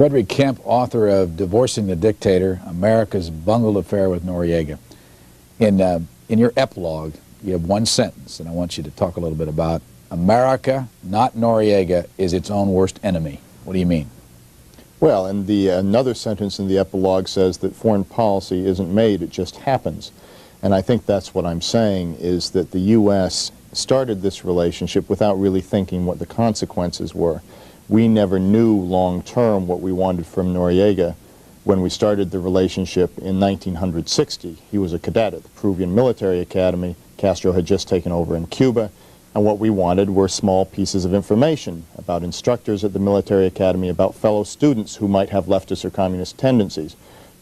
Frederick Kemp, author of Divorcing the Dictator, America's Bungled Affair with Noriega. In your epilogue, you have one sentence, and I want you to talk a little bit about America, not Noriega, is its own worst enemy. What do you mean? Well, and another sentence in the epilogue says that foreign policy isn't made, it just happens. And I think that's what I'm saying, is that the U.S. started this relationship without really thinking what the consequences were. We never knew long-term what we wanted from Noriega when we started the relationship in 1960. He was a cadet at the Peruvian Military Academy. Castro had just taken over in Cuba, and what we wanted were small pieces of information about instructors at the military academy, about fellow students who might have leftist or communist tendencies.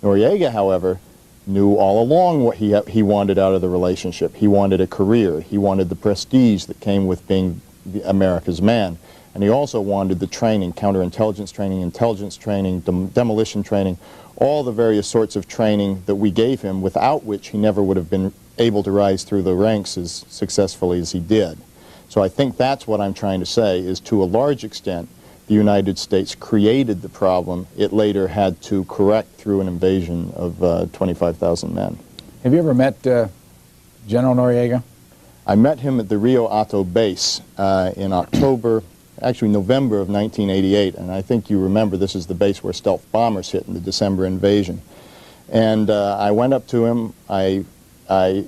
Noriega, however, knew all along what he wanted out of the relationship. He wanted a career. He wanted the prestige that came with being America's man. And he also wanted the training, counterintelligence training, intelligence training, demolition training, all the various sorts of training that we gave him, without which he never would have been able to rise through the ranks as successfully as he did. So I think that's what I'm trying to say, is to a large extent, the United States created the problem. It later had to correct through an invasion of 25,000 men. Have you ever met General Noriega? I met him at the Rio Hato base in October, actually November of 1988, and I think you remember this is the base where stealth bombers hit in the December invasion. And I went up to him, I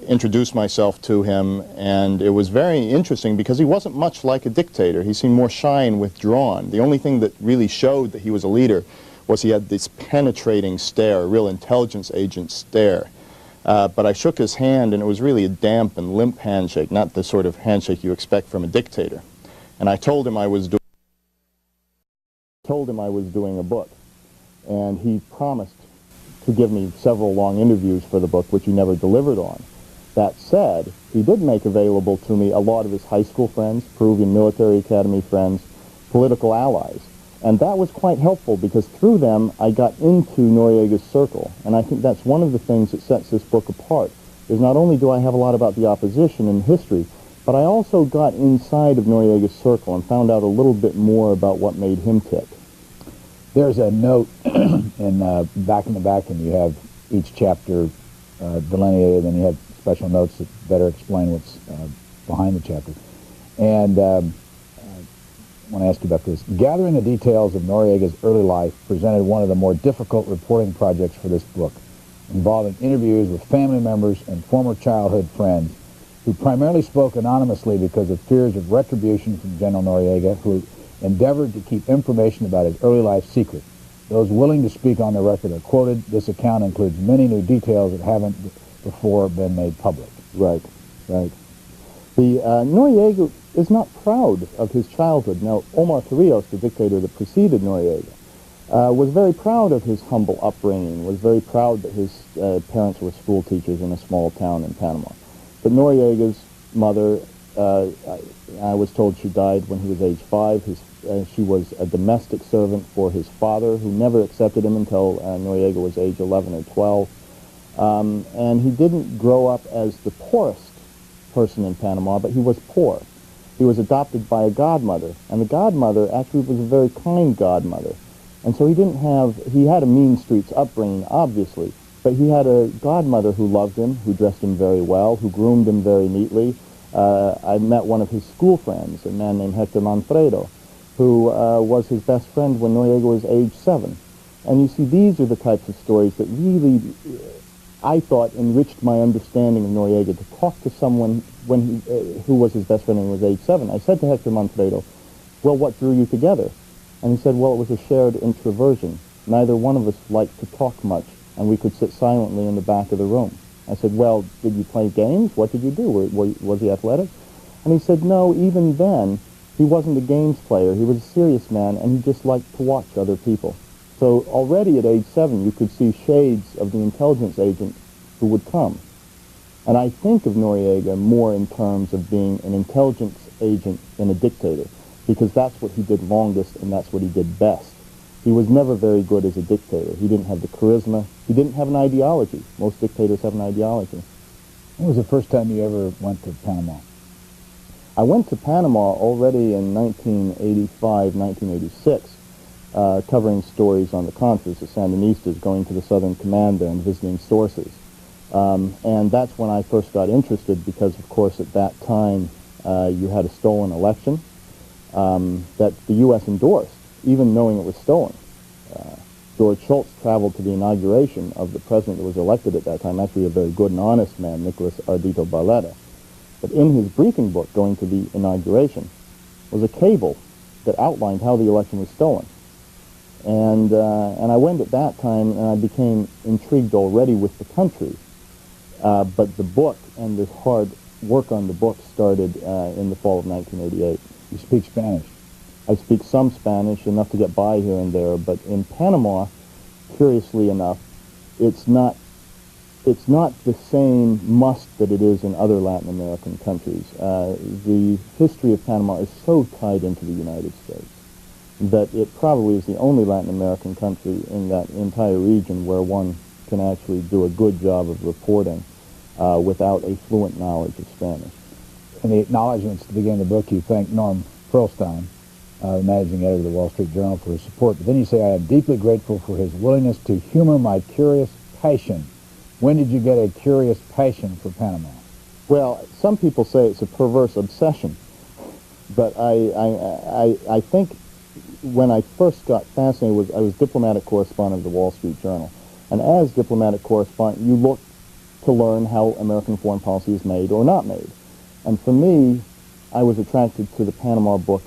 introduced myself to him, and it was very interesting because he wasn't much like a dictator. He seemed more shy and withdrawn. The only thing that really showed that he was a leader was he had this penetrating stare, a real intelligence agent stare. But I shook his hand, and it was really a damp and limp handshake, not the sort of handshake you expect from a dictator. And I told him I was doing a book, and he promised to give me several long interviews for the book, which he never delivered on. That said, he did make available to me a lot of his high school friends, Peruvian Military Academy friends, political allies. And that was quite helpful because through them I got into Noriega's circle. And I think that's one of the things that sets this book apart, is not only do I have a lot about the opposition and history, but I also got inside of Noriega's circle and found out a little bit more about what made him tick. There's a note back in the back, and you have each chapter delineated, and you have special notes that better explain what's behind the chapter. And I want to ask you about this. Gathering the details of Noriega's early life presented one of the more difficult reporting projects for this book, involving interviews with family members and former childhood friends who primarily spoke anonymously because of fears of retribution from General Noriega, who endeavored to keep information about his early life secret. Those willing to speak on the record are quoted. This account includes many new details that haven't before been made public. Right, right. Noriega is not proud of his childhood. Now, Omar Torrijos, the dictator that preceded Noriega, was very proud of his humble upbringing, was very proud that his parents were school teachers in a small town in Panama. But Noriega's mother, I was told she died when he was age 5. She was a domestic servant for his father, who never accepted him until Noriega was age 11 or 12. And he didn't grow up as the poorest person in Panama, but he was poor. He was adopted by a godmother, and the godmother actually was a very kind godmother. And so he had a mean streets upbringing, obviously, but he had a godmother who loved him, who dressed him very well, who groomed him very neatly. I met one of his school friends, a man named Hector Manfredo, who was his best friend when Noriega was age 7. And you see, these are the types of stories that really, I thought, enriched my understanding of Noriega. To talk to someone who was his best friend when he was age 7. I said to Hector Manfredo, well, what drew you together? And he said, well, it was a shared introversion. Neither one of us liked to talk much, and we could sit silently in the back of the room. I said, well, did you play games? What did you do? Was he athletic? And he said, no, even then, he wasn't a games player. He was a serious man, and he just liked to watch other people. So already at age 7, you could see shades of the intelligence agent who would come. And I think of Noriega more in terms of being an intelligence agent than a dictator, because that's what he did longest, and that's what he did best. He was never very good as a dictator. He didn't have the charisma. He didn't have an ideology. Most dictators have an ideology. When was the first time you ever went to Panama? I went to Panama already in 1985, 1986, covering stories on the Contras, the Sandinistas, going to the Southern Command there and visiting sources. And that's when I first got interested because, of course, at that time you had a stolen election that the U.S. endorsed, even knowing it was stolen. George Shultz traveled to the inauguration of the president that was elected at that time, actually a very good and honest man, Nicholas Ardito Barletta. But in his briefing book going to the inauguration was a cable that outlined how the election was stolen. And I went at that time, and I became intrigued already with the country. But the book and this hard work on the book started in the fall of 1988. You speak Spanish? I speak some Spanish, enough to get by here and there, but in Panama, curiously enough, it's not the same must that it is in other Latin American countries. The history of Panama is so tied into the United States that it probably is the only Latin American country in that entire region where one can actually do a good job of reporting without a fluent knowledge of Spanish. In the acknowledgments to begin the book, you thank Norm Pearlstein, the managing editor of the Wall Street Journal, for his support. But then you say, I am deeply grateful for his willingness to humor my curious passion. When did you get a curious passion for Panama? Well, some people say it's a perverse obsession, but I think when I first got fascinated, I was diplomatic correspondent of the Wall Street Journal. And as diplomatic correspondent, you look to learn how American foreign policy is made or not made. And for me, I was attracted to the Panama book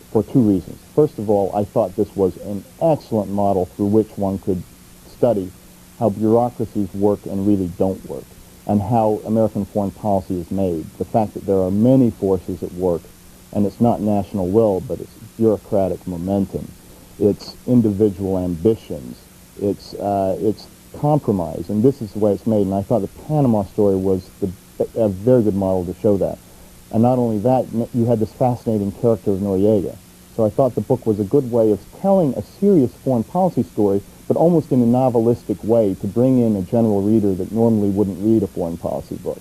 for two reasons. First of all, I thought this was an excellent model through which one could study how bureaucracies work and really don't work, and how American foreign policy is made. The fact that there are many forces at work, and it's not national will, but it's bureaucratic momentum, it's individual ambitions, it's compromise, and this is the way it's made. And I thought the Panama story was a very good model to show that. And not only that, you had this fascinating character of Noriega. So I thought the book was a good way of telling a serious foreign policy story, but almost in a novelistic way to bring in a general reader that normally wouldn't read a foreign policy book.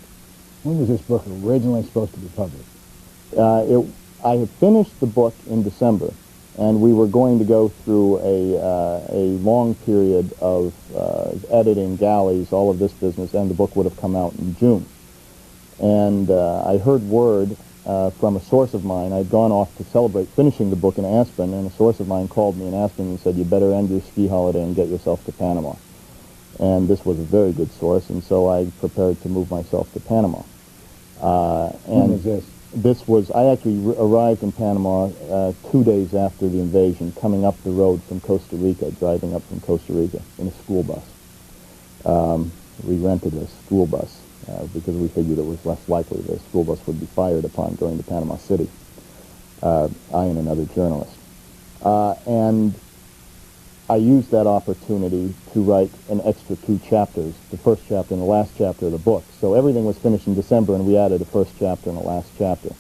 When was this book originally supposed to be published? I had finished the book in December, and we were going to go through a long period of editing, galleys, all of this business, and the book would have come out in June. And I heard word from a source of mine. I'd gone off to celebrate finishing the book in Aspen, and a source of mine called me in Aspen and said, you better end your ski holiday and get yourself to Panama. And this was a very good source, and so I prepared to move myself to Panama. When was this? This was, I actually arrived in Panama 2 days after the invasion, coming up the road from Costa Rica, driving up from Costa Rica in a school bus. We rented a school bus because we figured it was less likely the school bus would be fired upon going to Panama City. I and another journalist. And I used that opportunity to write an extra 2 chapters, the first chapter and the last chapter of the book. So everything was finished in December, and we added a first chapter and a last chapter.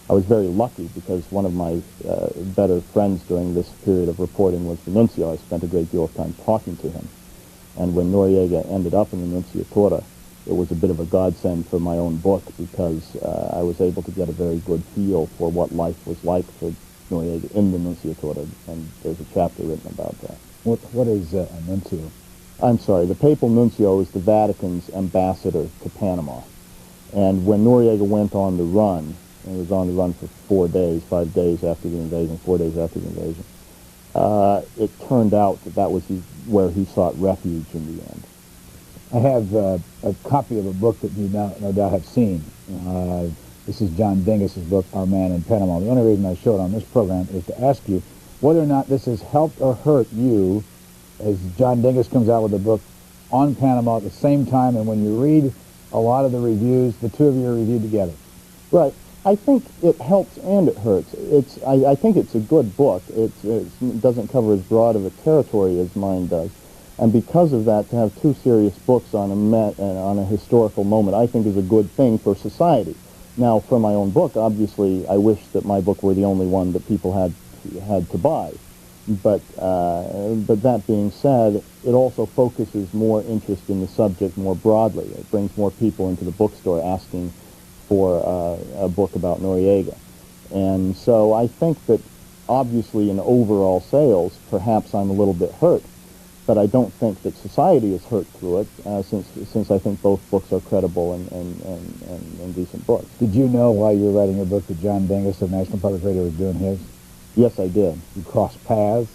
I was very lucky because one of my better friends during this period of reporting was the nuncio. I spent a great deal of time talking to him. And when Noriega ended up in the Nunciatura, it was a bit of a godsend for my own book because I was able to get a very good feel for what life was like for Noriega in the Nunciatura, and there's a chapter written about that. What is a nuncio? I'm sorry, the papal nuncio is the Vatican's ambassador to Panama. And when Noriega went on the run, and was on the run for 4 days, 5 days after the invasion, 4 days after the invasion, it turned out that was where he sought refuge in the end. I have a copy of a book that you no doubt have seen. This is John Dingus's book, Our Man in Panama. The only reason I show it on this program is to ask you whether or not this has helped or hurt you as John Dingus comes out with a book on Panama at the same time, and when you read a lot of the reviews, the two of you are reviewed together. Right. I think it helps and it hurts. I think it's a good book. It doesn't cover as broad of a territory as mine does. And because of that, to have 2 serious books on a historical moment, I think is a good thing for society. Now, for my own book, obviously, I wish that my book were the only one that people had to buy. But that being said, it also focuses more interest in the subject more broadly. It brings more people into the bookstore asking for a book about Noriega. And so I think that obviously in overall sales, perhaps I'm a little bit hurt, but I don't think that society is hurt through it, since I think both books are credible and decent books. Did you know while you were writing your book that John Dingus of National Public Radio was doing his? Yes, I did. You crossed paths?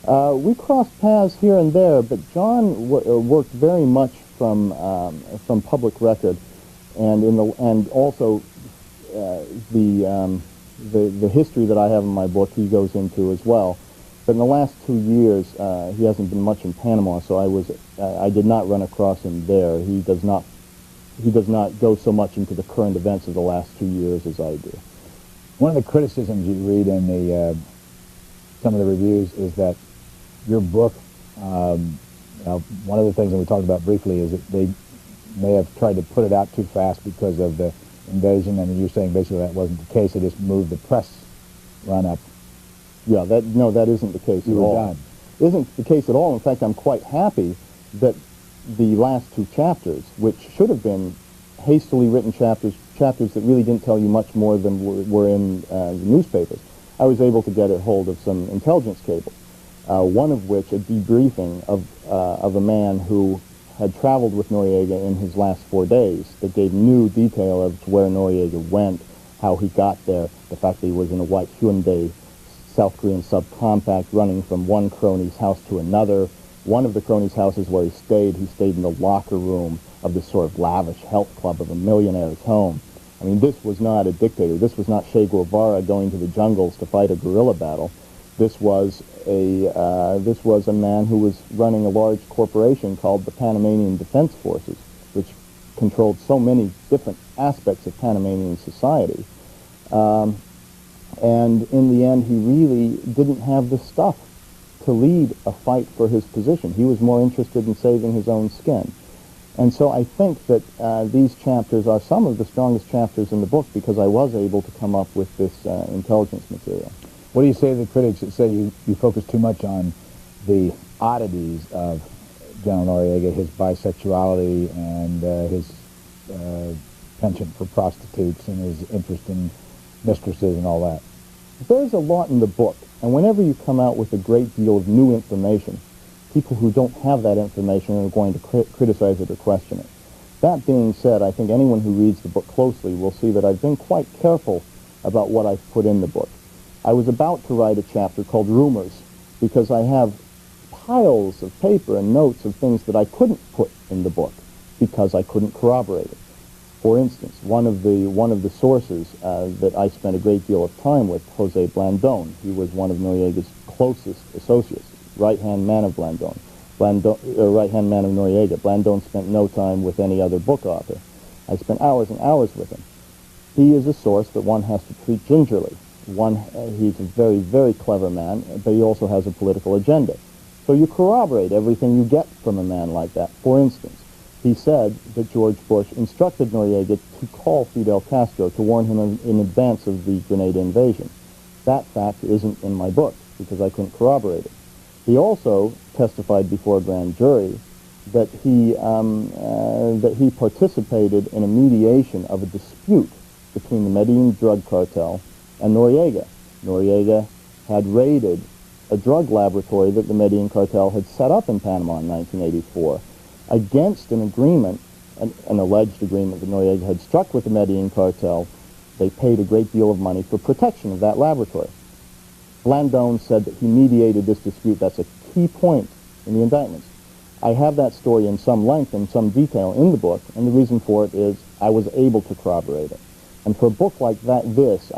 We crossed paths here and there, but John worked very much from public record, and also the history that I have in my book he goes into as well. But in the last 2 years, he hasn't been much in Panama, so I did not run across him there. He does not go so much into the current events of the last 2 years as I do. One of the criticisms you read in the some of the reviews is that your book, one of the things that we talked about briefly is that they may have tried to put it out too fast because of the invasion, and you're saying basically that wasn't the case. They just moved the press run up. Yeah, that isn't the case at all. Done. Isn't the case at all. In fact, I'm quite happy that the last 2 chapters, which should have been hastily written chapters that really didn't tell you much more than were in the newspapers, I was able to get a hold of some intelligence cables, one of which a debriefing of a man who had traveled with Noriega in his last 4 days that gave new detail of where Noriega went, how he got there, the fact that he was in a white Hyundai South Korean subcompact running from one crony's house to another. One of the crony's houses where he stayed in the locker room of this sort of lavish health club of a millionaire's home. I mean, this was not a dictator. This was not Che Guevara going to the jungles to fight a guerrilla battle. This was a man who was running a large corporation called the Panamanian Defense Forces, which controlled so many different aspects of Panamanian society. And in the end, he really didn't have the stuff to lead a fight for his position. He was more interested in saving his own skin. And so I think that these chapters are some of the strongest chapters in the book because I was able to come up with this intelligence material. What do you say to the critics that say you focus too much on the oddities of General Noriega, his bisexuality and his penchant for prostitutes and his interest in mistresses and all that? There's a lot in the book, and whenever you come out with a great deal of new information, people who don't have that information are going to criticize it or question it. That being said, I think anyone who reads the book closely will see that I've been quite careful about what I've put in the book. I was about to write a chapter called Rumors because I have piles of paper and notes of things that I couldn't put in the book because I couldn't corroborate it. For instance, one of the sources that I spent a great deal of time with, Jose Blandón. He was one of Noriega's closest associates, right-hand man of Blandón, right-hand man of Noriega. Blandón spent no time with any other book author. I spent hours and hours with him. He is a source that one has to treat gingerly. He's a very, very clever man, but he also has a political agenda. So you corroborate everything you get from a man like that. For instance, he said that George Bush instructed Noriega to call Fidel Castro to warn him in advance of the Grenada invasion. That fact isn't in my book because I couldn't corroborate it. He also testified before a grand jury that he participated in a mediation of a dispute between the Medellin drug cartel and Noriega. Noriega had raided a drug laboratory that the Medellin cartel had set up in Panama in 1984 against an agreement, an alleged agreement that Noriega had struck with the Medellin cartel. They paid a great deal of money for protection of that laboratory. Blandón said that he mediated this dispute. That's a key point in the indictments. I have that story in some length and some detail in the book, and the reason for it is I was able to corroborate it. And for a book like that,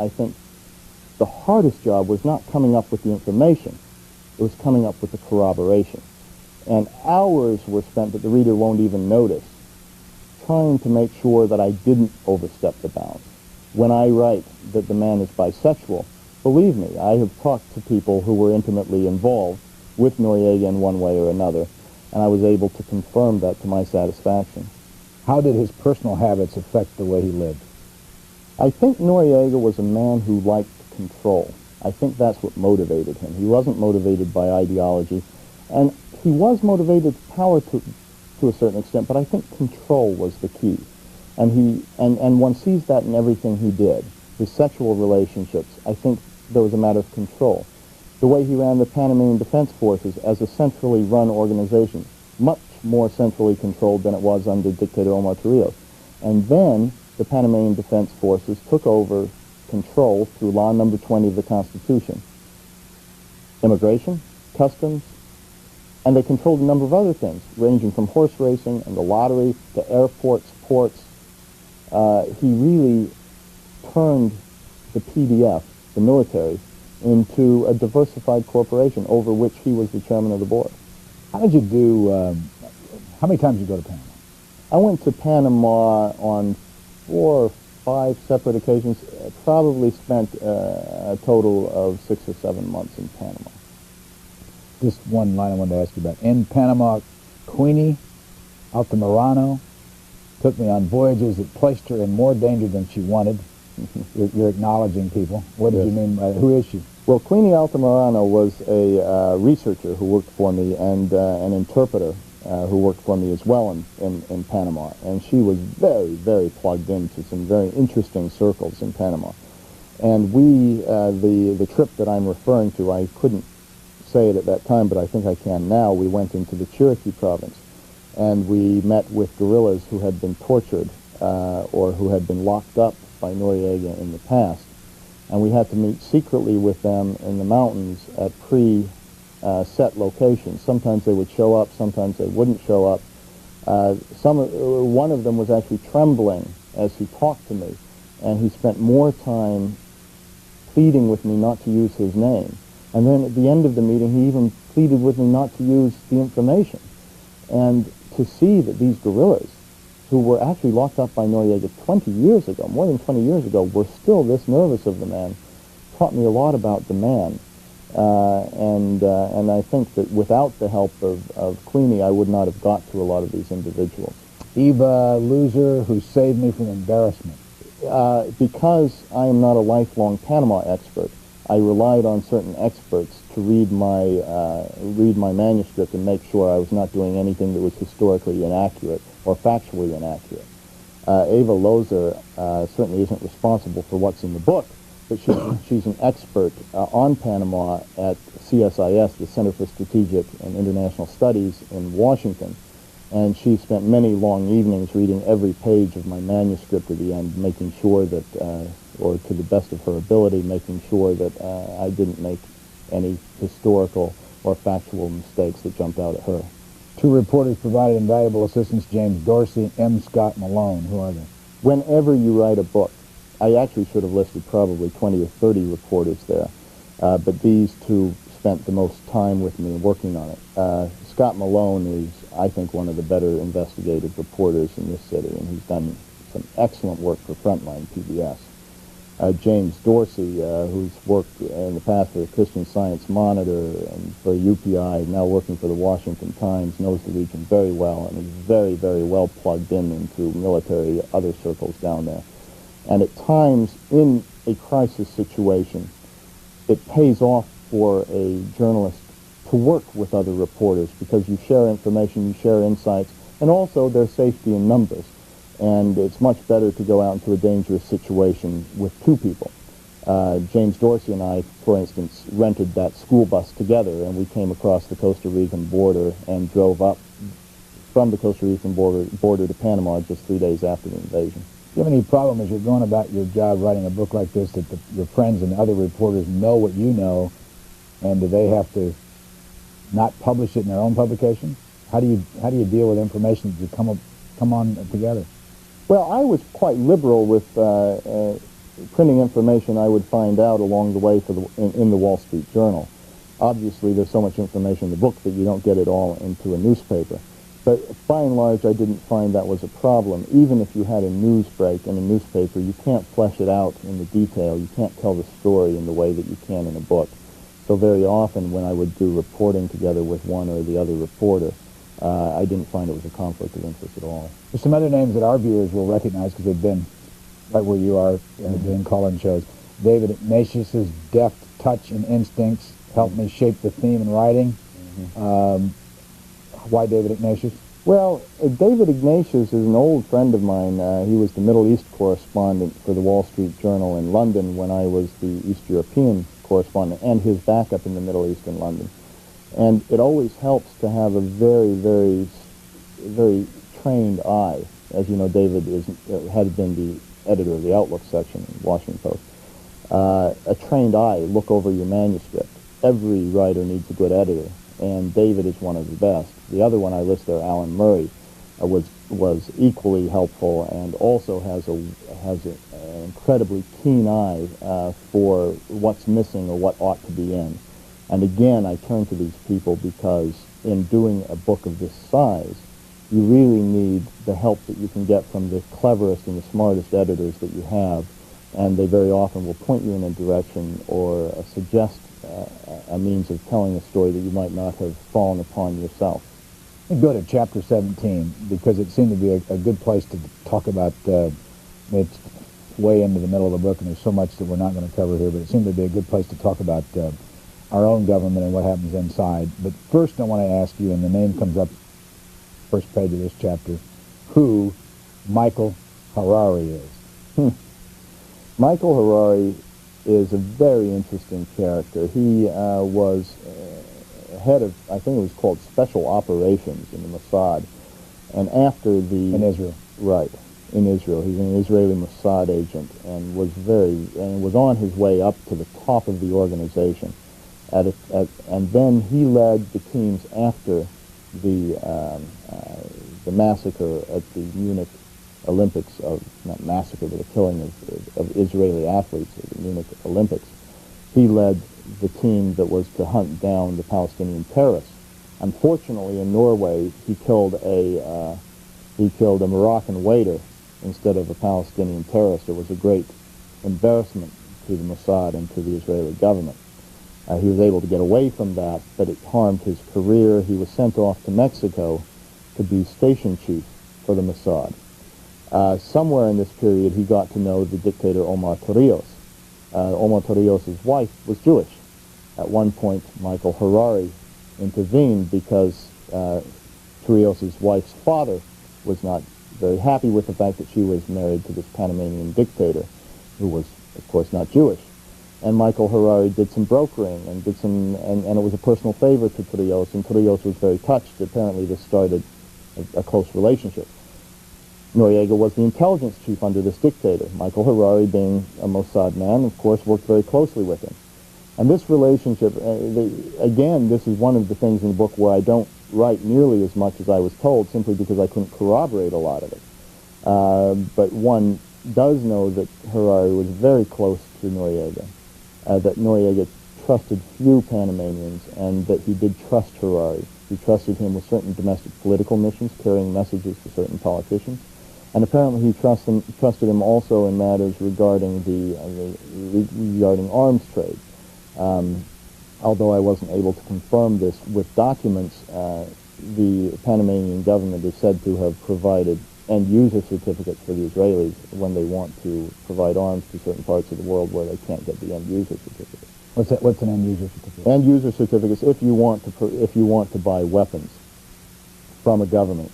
I think the hardest job was not coming up with the information. It was coming up with the corroboration. And hours were spent that the reader won't even notice trying to make sure that I didn't overstep the bounds. When I write that the man is bisexual, believe me, I have talked to people who were intimately involved with Noriega in one way or another, and I was able to confirm that to my satisfaction. How did his personal habits affect the way he lived? I think Noriega was a man who liked control. I think that's what motivated him. He wasn't motivated by ideology, and he was motivated by power to a certain extent, but I think control was the key. And one sees that in everything he did. His sexual relationships, I think there was a matter of control. the way he ran the Panamanian Defense Forces as a centrally run organization, much more centrally controlled than it was under dictator Omar Torrijos. And then the Panamanian Defense Forces took over control through Law Number 20 of the Constitution. Immigration, customs, and they controlled a number of other things, ranging from horse racing and the lottery to airports, ports. He really turned the PDF, the military, into a diversified corporation over which he was the chairman of the board. How did you do, how many times did you go to Panama? I went to Panama on 4 or 5 separate occasions, probably spent a total of 6 or 7 months in Panama. Just one line I wanted to ask you about. In Panama, Queenie Altamirano took me on voyages that placed her in more danger than she wanted. You're acknowledging people. What did you mean by that? Who is she? Well, Queenie Altamirano was a researcher who worked for me and an interpreter who worked for me as well in Panama. And she was very, very plugged into some very interesting circles in Panama. And we, the trip that I'm referring to, I couldn't say it at that time, but I think I can now. We went into the Chiriquí province, and we met with guerrillas who had been tortured or who had been locked up by Noriega in the past. And we had to meet secretly with them in the mountains at set locations. Sometimes they would show up, sometimes they wouldn't show up. One of them was actually trembling as he talked to me, and he spent more time pleading with me not to use his name. And then at the end of the meeting, he even pleaded with me not to use the information. And to see that these guerrillas, who were actually locked up by Noriega 20 years ago, more than 20 years ago, were still this nervous of the man, taught me a lot about the man. And I think that without the help of Queenie, I would not have got to a lot of these individuals. Eva Loser, who saved me from embarrassment. Because I am not a lifelong Panama expert, I relied on certain experts to read my manuscript and make sure I was not doing anything that was historically inaccurate or factually inaccurate. Eva Lozer certainly isn't responsible for what's in the book, but she's an expert on Panama at CSIS, the Center for Strategic and International Studies in Washington. And she spent many long evenings reading every page of my manuscript at the end, making sure that, or to the best of her ability, making sure that I didn't make any historical or factual mistakes that jumped out at her. 2 reporters provided invaluable assistance, James Dorsey, M. Scott Malone. Who are they? Whenever you write a book, I actually should have listed probably 20 or 30 reporters there, but these 2 spent the most time with me working on it. Scott Malone is, I think, one of the better investigative reporters in this city, and he's done some excellent work for Frontline PBS. James Dorsey, who's worked in the past for the Christian Science Monitor and for UPI, now working for the Washington Times, knows the region very well and is very, very well plugged into military, other circles down there. And at times, in a crisis situation, it pays off for a journalist to work with other reporters because you share information, you share insights, and also there's safety in numbers. And it's much better to go out into a dangerous situation with 2 people. James Dorsey and I, for instance, rented that school bus together, and we came across the Costa Rican border and drove up from the Costa Rican border to Panama just 3 days after the invasion. Do you have any problem as you're going about your job writing a book like this that your friends and other reporters know what you know, and do they have to not publish it in their own publication? How do you deal with information that you come on together? Well, I was quite liberal with printing information I would find out along the way in the Wall Street Journal. Obviously, there's so much information in the book that you don't get it all into a newspaper. But by and large, I didn't find that was a problem. Even if you had a news break in a newspaper, you can't flesh it out in the detail. You can't tell the story in the way that you can in a book. So very often when I would do reporting together with one or the other reporter, I didn't find it was a conflict of interest at all. There's some other names that our viewers will recognize because they've been right where you are doing call-in shows. David Ignatius's deft touch and instincts helped me shape the theme in writing. Why David Ignatius? Well, David Ignatius is an old friend of mine. He was the Middle East correspondent for the Wall Street Journal in London when I was the East European correspondent, and his backup in the Middle East in London. And it always helps to have a very, very, very trained eye. As you know, David had been the editor of the Outlook section in Washington Post. A trained eye, look over your manuscript. Every writer needs a good editor, and David is one of the best. The other one I list there, Alan Murray, was equally helpful and also has an incredibly keen eye for what's missing or what ought to be in. And again, I turn to these people because in doing a book of this size, you really need the help that you can get from the cleverest and the smartest editors that you have, and they very often will point you in a direction or suggest a means of telling a story that you might not have fallen upon yourself. Let me go to chapter 17, because it seemed to be a good place to talk about, it's way into the middle of the book, and there's so much that we're not going to cover here, but it seemed to be a good place to talk about our own government and what happens inside. But first I want to ask you, and the name comes up first page of this chapter, who Michael Harari is. Michael Harari is a very interesting character. He was head of, I think it was called Special Operations in the Mossad, and after the... In Israel. Right, in Israel. He's an Israeli Mossad agent and was on his way up to the top of the organization. And then he led the teams after the massacre at the Munich Olympics, not massacre, but the killing of Israeli athletes at the Munich Olympics. He led the team that was to hunt down the Palestinian terrorists. Unfortunately, in Norway, he killed a Moroccan waiter instead of a Palestinian terrorist. It was a great embarrassment to the Mossad and to the Israeli government. He was able to get away from that, but it harmed his career. He was sent off to Mexico to be station chief for the Mossad. Somewhere in this period, he got to know the dictator Omar Torrijos. Omar Torrijos' wife was Jewish. At one point, Michael Harari intervened because Torrijos' wife's father was not very happy with the fact that she was married to this Panamanian dictator, who was, of course, not Jewish. And Michael Harari did some brokering and it was a personal favor to Torrijos, and Torrijos was very touched. Apparently, this started a close relationship. Noriega was the intelligence chief under this dictator. Michael Harari, being a Mossad man, of course, worked very closely with him. And this relationship, again, this is one of the things in the book where I don't write nearly as much as I was told, simply because I couldn't corroborate a lot of it. But one does know that Harari was very close to Noriega, that Noriega trusted few Panamanians, and that he did trust Harari. He trusted him with certain domestic political missions, carrying messages to certain politicians. And apparently he trusted him also in matters regarding regarding arms trade. Although I wasn't able to confirm this with documents, the Panamanian government is said to have provided end-user certificates for the Israelis when they want to provide arms to certain parts of the world where they can't get the end-user certificate. What's an end-user certificate? End-user certificates, if you want to buy weapons from a government.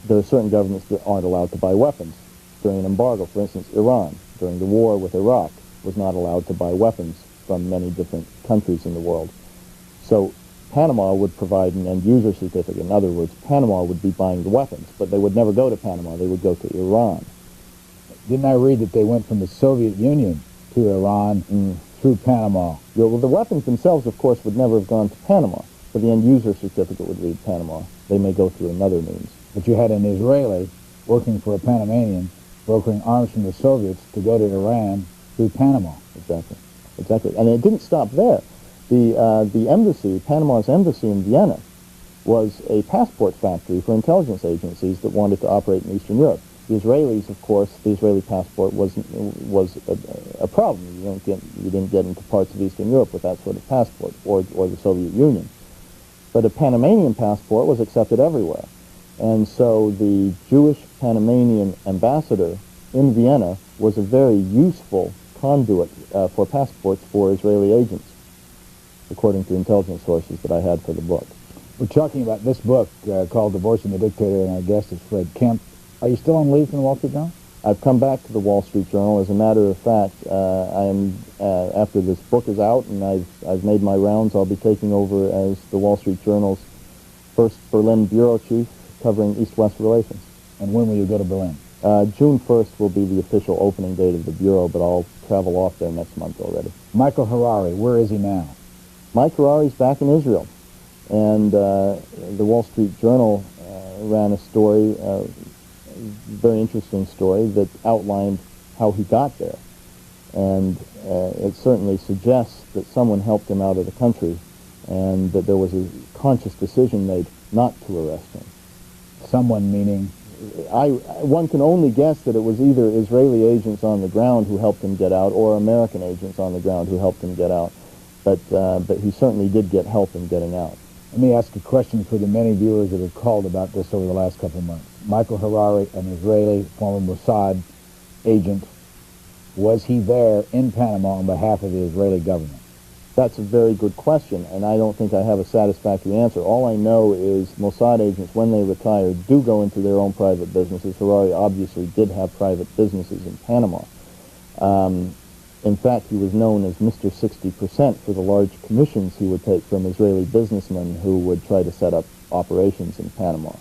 There are certain governments that aren't allowed to buy weapons during an embargo. For instance, Iran, during the war with Iraq, was not allowed to buy weapons from many different countries in the world. So Panama would provide an end-user certificate. In other words, Panama would be buying the weapons, but they would never go to Panama. They would go to Iran. Didn't I read that they went from the Soviet Union to Iran through Panama? Yeah, well, the weapons themselves, of course, would never have gone to Panama, but the end-user certificate would read Panama. They may go through another means. But you had an Israeli working for a Panamanian, brokering arms from the Soviets to go to Iran through Panama. Exactly. And it didn't stop there. The embassy, Panama's embassy in Vienna, was a passport factory for intelligence agencies that wanted to operate in Eastern Europe. The Israelis, of course, the Israeli passport was a problem. You didn't get into parts of Eastern Europe with that sort of passport, or the Soviet Union. But a Panamanian passport was accepted everywhere. And so the Jewish Panamanian ambassador in Vienna was a very useful conduit for passports for Israeli agents, according to intelligence sources that I had for the book. We're talking about this book called Divorcing the Dictator, and our guest is Fred Kemp. Are you still on leave from the Wall Street Journal? I've come back to the Wall Street Journal. As a matter of fact, after this book is out and I've made my rounds, I'll be taking over as the Wall Street Journal's first Berlin bureau chief, covering East-West relations. And when will you go to Berlin? June 1st will be the official opening date of the bureau, but I'll travel off there next month already. Michael Harari, where is he now? Mike Harari's back in Israel, and the Wall Street Journal ran a story, very interesting story, that outlined how he got there. And it certainly suggests that someone helped him out of the country and that there was a conscious decision made not to arrest him. Someone meaning? One can only guess that it was either Israeli agents on the ground who helped him get out or American agents on the ground who helped him get out. But he certainly did get help in getting out. Let me ask a question for the many viewers that have called about this over the last couple of months. Michael Harari, an Israeli former Mossad agent, was he there in Panama on behalf of the Israeli government? That's a very good question, and I don't think I have a satisfactory answer. All I know is Mossad agents, when they retire, do go into their own private businesses. Harari obviously did have private businesses in Panama. In fact, he was known as Mr. 60% for the large commissions he would take from Israeli businessmen who would try to set up operations in Panama.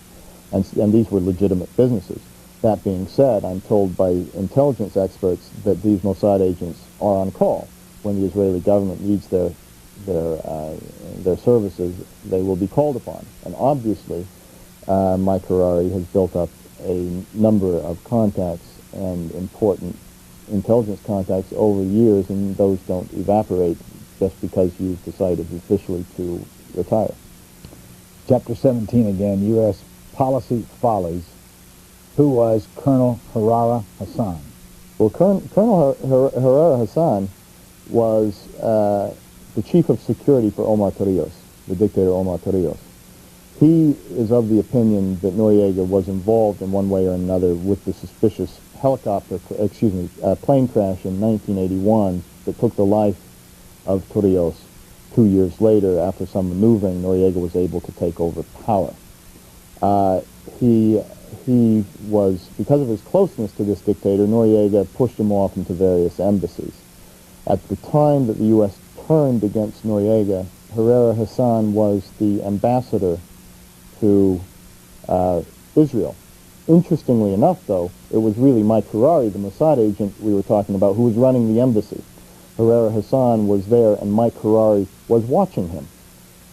And these were legitimate businesses. That being said, I'm told by intelligence experts that these Mossad agents are on call. When the Israeli government needs their services, they will be called upon. And obviously, Mike Harari has built up a number of contacts and important intelligence contacts over years, and those don't evaporate just because you've decided officially to retire. Chapter 17 again, U.S. Policy Follies. Who was Colonel Harara Hassan? Well, Colonel Harara Hassan was the chief of security for Omar Torrijos, the dictator Omar Torrijos. He is of the opinion that Noriega was involved in one way or another with the suspicious plane crash in 1981 that took the life of Torrijos. 2 years later, after some maneuvering, Noriega was able to take over power. He was, because of his closeness to this dictator, Noriega pushed him off into various embassies. At the time that the U.S. turned against Noriega, Harara Hassan was the ambassador to Israel. Interestingly enough, though, it was really Mike Harari, the Mossad agent we were talking about, who was running the embassy. Harara Hassan was there, and Mike Harari was watching him.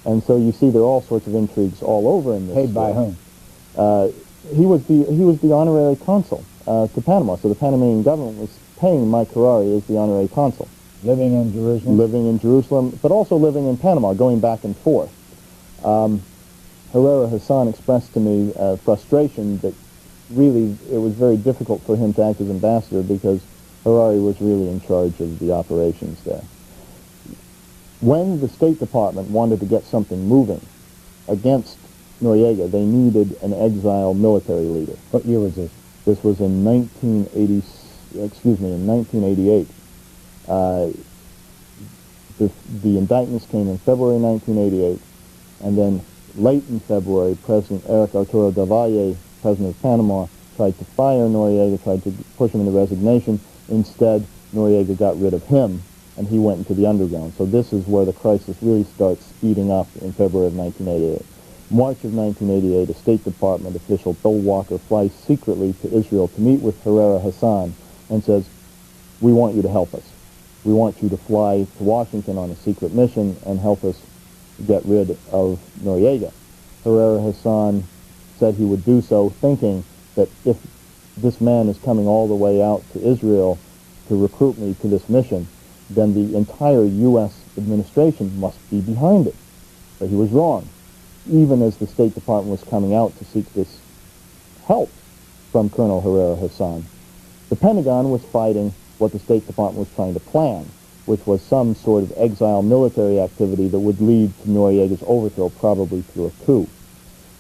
And so you see there are all sorts of intrigues all over in this. Paid by whom? He was the honorary consul to Panama, so the Panamanian government was paying Mike Harari as the honorary consul. Living in Jerusalem? Living in Jerusalem, but also living in Panama, going back and forth. Harara Hassan expressed to me frustration that really it was very difficult for him to act as ambassador because Harari was really in charge of the operations there. When the State Department wanted to get something moving against Noriega, they needed an exile military leader. What year was this? This was in 1988. The indictments came in February 1988, and then late in February, President Eric Arturo del Valle, president of Panama, tried to fire Noriega, tried to push him into resignation. Instead, Noriega got rid of him, and he went into the underground. So this is where the crisis really starts speeding up in February of 1988. March of 1988, a State Department official, Bill Walker, flies secretly to Israel to meet with Harara Hassan and says, "We want you to help us. We want you to fly to Washington on a secret mission and help us get rid of Noriega." Harara Hassan said he would do so, thinking that if this man is coming all the way out to Israel to recruit me to this mission, then the entire U.S. administration must be behind it. But he was wrong. Even as the State Department was coming out to seek this help from Colonel Harara Hassan, the Pentagon was fighting what the State Department was trying to plan, which was some sort of exile military activity that would lead to Noriega's overthrow, probably through a coup.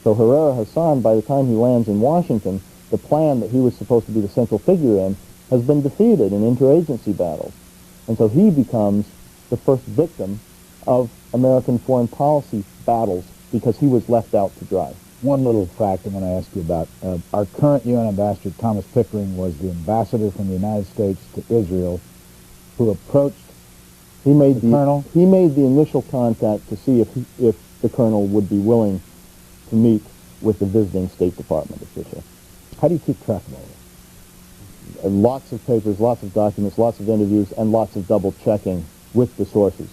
So Harara Hassan, by the time he lands in Washington, the plan that he was supposed to be the central figure in has been defeated in interagency battles. And so he becomes the first victim of American foreign policy battles because he was left out to dry. one little fact I want to ask you about. Our current UN ambassador, Thomas Pickering, was the ambassador from the United States to Israel who approached He made the colonel? He made the initial contact to see if the colonel would be willing to meet with the visiting State Department official. How do you keep track of all this? Lots of papers, lots of documents, lots of interviews, and lots of double-checking with the sources.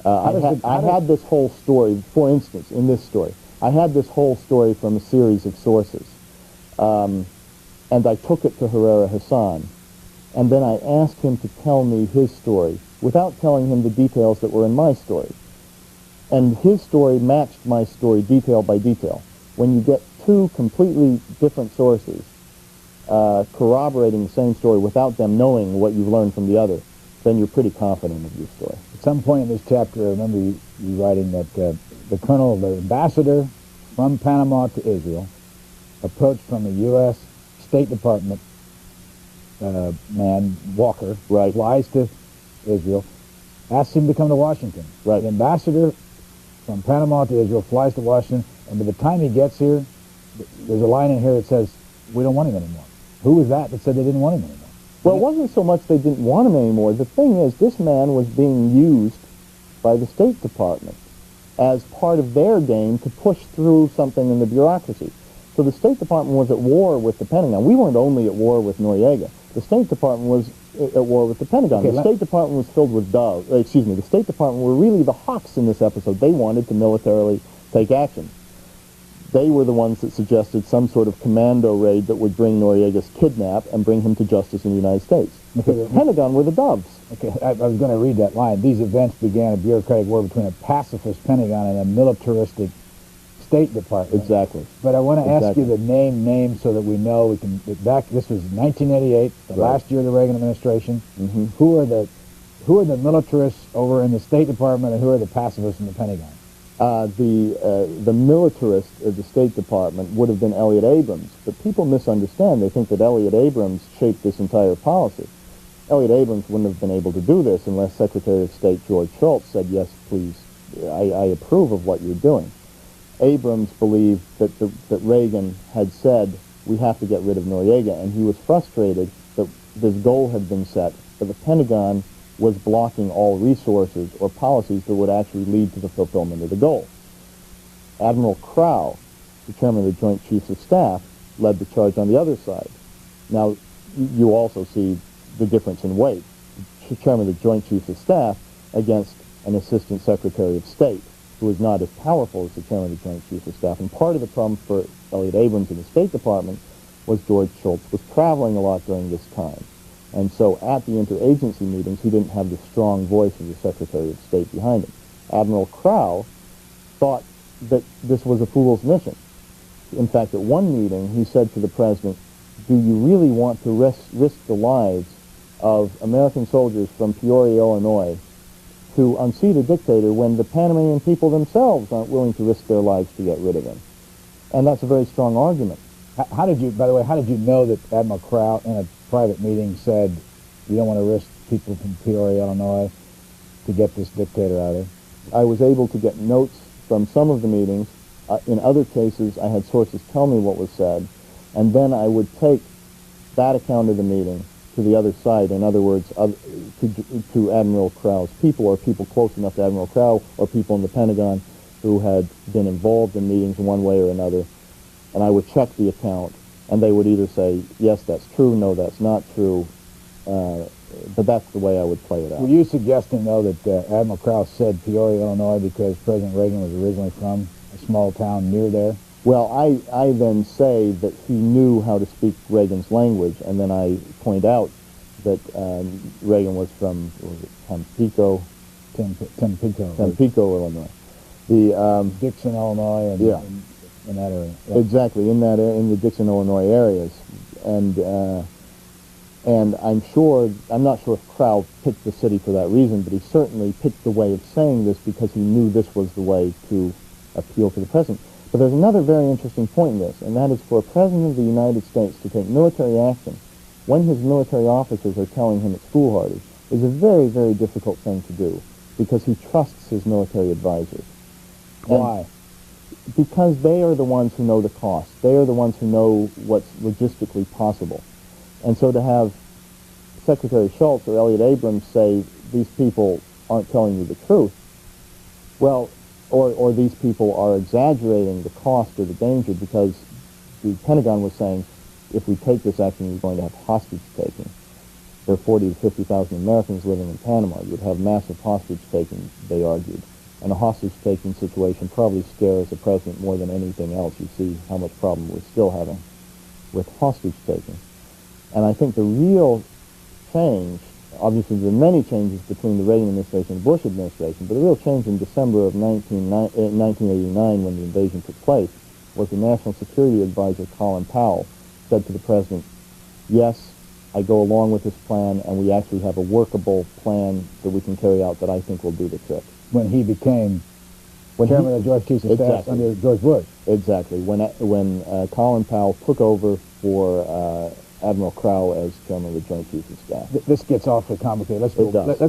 I had this whole story, for instance, in this story, I had this whole story from a series of sources, and I took it to Herrera Hassan, and then I asked him to tell me his story without telling him the details that were in my story. And his story matched my story detail by detail. When you get two completely different sources corroborating the same story without them knowing what you've learned from the other, then you're pretty confident of your story. At some point in this chapter, I remember you writing that the colonel, the ambassador from Panama to Israel, approached from the U.S. State Department man, Walker, Right. flies to Israel, asks him to come to Washington. Right. The ambassador from Panama to Israel flies to Washington, and by the time he gets here, there's a line in here that says, "We don't want him anymore." Who was that said they didn't want him anymore? Well, it wasn't so much they didn't want him anymore. The thing is, this man was being used by the State Department as part of their game to push through something in the bureaucracy. So the State Department was at war with the Pentagon. We weren't only at war with Noriega. The State Department was at war with the Pentagon. Okay, the State Department was filled with doves. The State Department were really the hawks in this episode. They wanted to militarily take action. They were the ones that suggested some sort of commando raid that would bring Noriega's kidnap and bring him to justice in the United States. Okay, The Pentagon were the doves. Okay, I was going to read that line. These events began a bureaucratic war between a pacifist Pentagon and a militaristic State Department. Exactly. But I want to ask you the name so that we know we can. This was 1988, the last year of the Reagan administration. Mm-hmm. Who are the militarists over in the State Department, and who are the pacifists in the Pentagon? The militarist of the State Department would have been Elliott Abrams, but people misunderstand. They think that Elliott Abrams shaped this entire policy. Elliott Abrams wouldn't have been able to do this unless Secretary of State George Shultz said, "Yes, please, I approve of what you're doing." Abrams believed that Reagan had said, "We have to get rid of Noriega," and he was frustrated that this goal had been set, but the Pentagon was blocking all resources or policies that would actually lead to the fulfillment of the goal. Admiral Crowe, the chairman of the Joint Chiefs of Staff, led the charge on the other side. Now, you also see the difference in weight. The chairman of the Joint Chiefs of Staff against an Assistant Secretary of State, who is not as powerful as the chairman of the Joint Chiefs of Staff. And part of the problem for Elliott Abrams in the State Department was George Shultz was traveling a lot during this time. And so at the interagency meetings, he didn't have the strong voice of the Secretary of State behind him. Admiral Crowe thought that this was a fool's mission. In fact, at one meeting, he said to the president, "Do you really want to risk the lives of American soldiers from Peoria, Illinois, to unseat a dictator when the Panamanian people themselves aren't willing to risk their lives to get rid of him?" And that's a very strong argument. How did you know that Admiral Crowe in a private meeting said, "You don't want to risk people from Peoria, Illinois, to get this dictator out of there"? I was able to get notes from some of the meetings. In other cases, I had sources tell me what was said, and then I would take that account of the meeting to the other side. In other words, to Admiral Crowe's people, or people close enough to Admiral Crowe, or people in the Pentagon who had been involved in meetings in one way or another, and I would check the account, and they would either say, "Yes, that's true," "No, that's not true," but that's the way I would play it out. Were you suggesting, though, that Admiral Crowe said Peoria, Illinois, because President Reagan was originally from a small town near there? Well, I then say that he knew how to speak Reagan's language, and then I point out that Reagan was from, what was it, Tampico, Illinois. The Dixon, Illinois, and yeah. in that area. Yeah. Exactly, in the Dixon, Illinois areas, and I'm not sure if Crowe picked the city for that reason, but he certainly picked the way of saying this because he knew this was the way to appeal to the president. But there's another very interesting point in this, and that is for a president of the United States to take military action when his military officers are telling him it's foolhardy is a very, very difficult thing to do because he trusts his military advisors. Why? because they are the ones who know the cost. They are the ones who know what's logistically possible. And so to have Secretary Schultz or Elliott Abrams say, these people aren't telling you the truth, well, or these people are exaggerating the cost or the danger, because the Pentagon was saying, if we take this action, you're going to have hostage-taking. There are 40 to 50,000 Americans living in Panama. You would have massive hostage-taking, they argued. And a hostage-taking situation probably scares the president more than anything else. You see how much problem we're still having with hostage-taking. And I think the real change, obviously there are many changes between the Reagan administration and the Bush administration, but the real change in December of 1989, when the invasion took place, was the National Security Advisor Colin Powell said to the president, yes, I go along with this plan, and we actually have a workable plan that we can carry out that I think will do the trick. When he became chairman of the Joint Chiefs of Staff under George Bush. Exactly. When Colin Powell took over for Admiral Crowe as chairman of the Joint Chiefs of Staff. This gets awfully complicated. Let's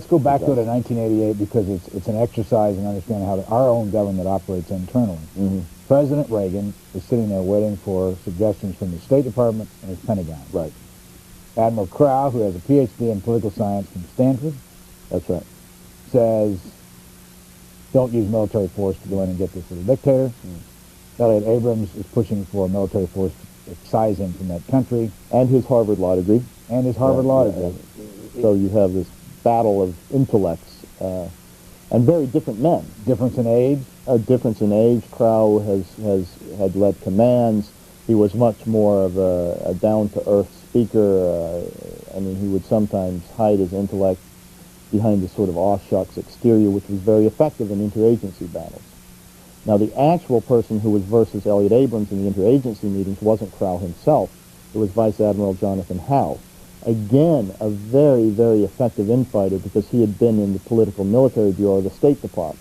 go back to it in 1988, because it's an exercise in understanding how our own government operates internally. Mm-hmm. President Reagan is sitting there waiting for suggestions from the State Department and his Pentagon. Right. Admiral Crowe, who has a PhD in political science from Stanford, that's right, says, don't use military force to go in and get this little dictator. Elliott Abrams is pushing for a military force to excise him from that country. And his Harvard Law degree. And his Harvard Law degree. So you have this battle of intellects, and very different men. Difference in age? A difference in age. Crowe had led commands. He was much more of a down-to-earth speaker. I mean, he would sometimes hide his intellect behind this sort of aw-shucks exterior, which was very effective in interagency battles. Now, the actual person who was versus Elliott Abrams in the interagency meetings wasn't Crowe himself. It was Vice Admiral Jonathan Howe. Again, a very, very effective infighter, because he had been in the political military bureau of the State Department.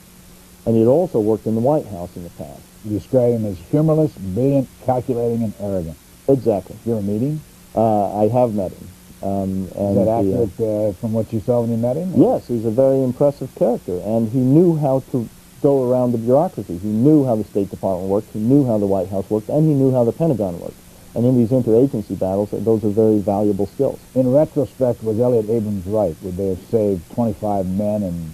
And he had also worked in the White House in the past. You describe him as humorless, brilliant, calculating, and arrogant. Exactly. You ever meet him? I have met him. Is that accurate from what you saw when you met him? Yes, he's a very impressive character, and he knew how to go around the bureaucracy. He knew how the State Department worked, he knew how the White House worked, and he knew how the Pentagon worked. And in these interagency battles, those are very valuable skills. In retrospect, was Elliott Abrams right? Would they have saved 25 men and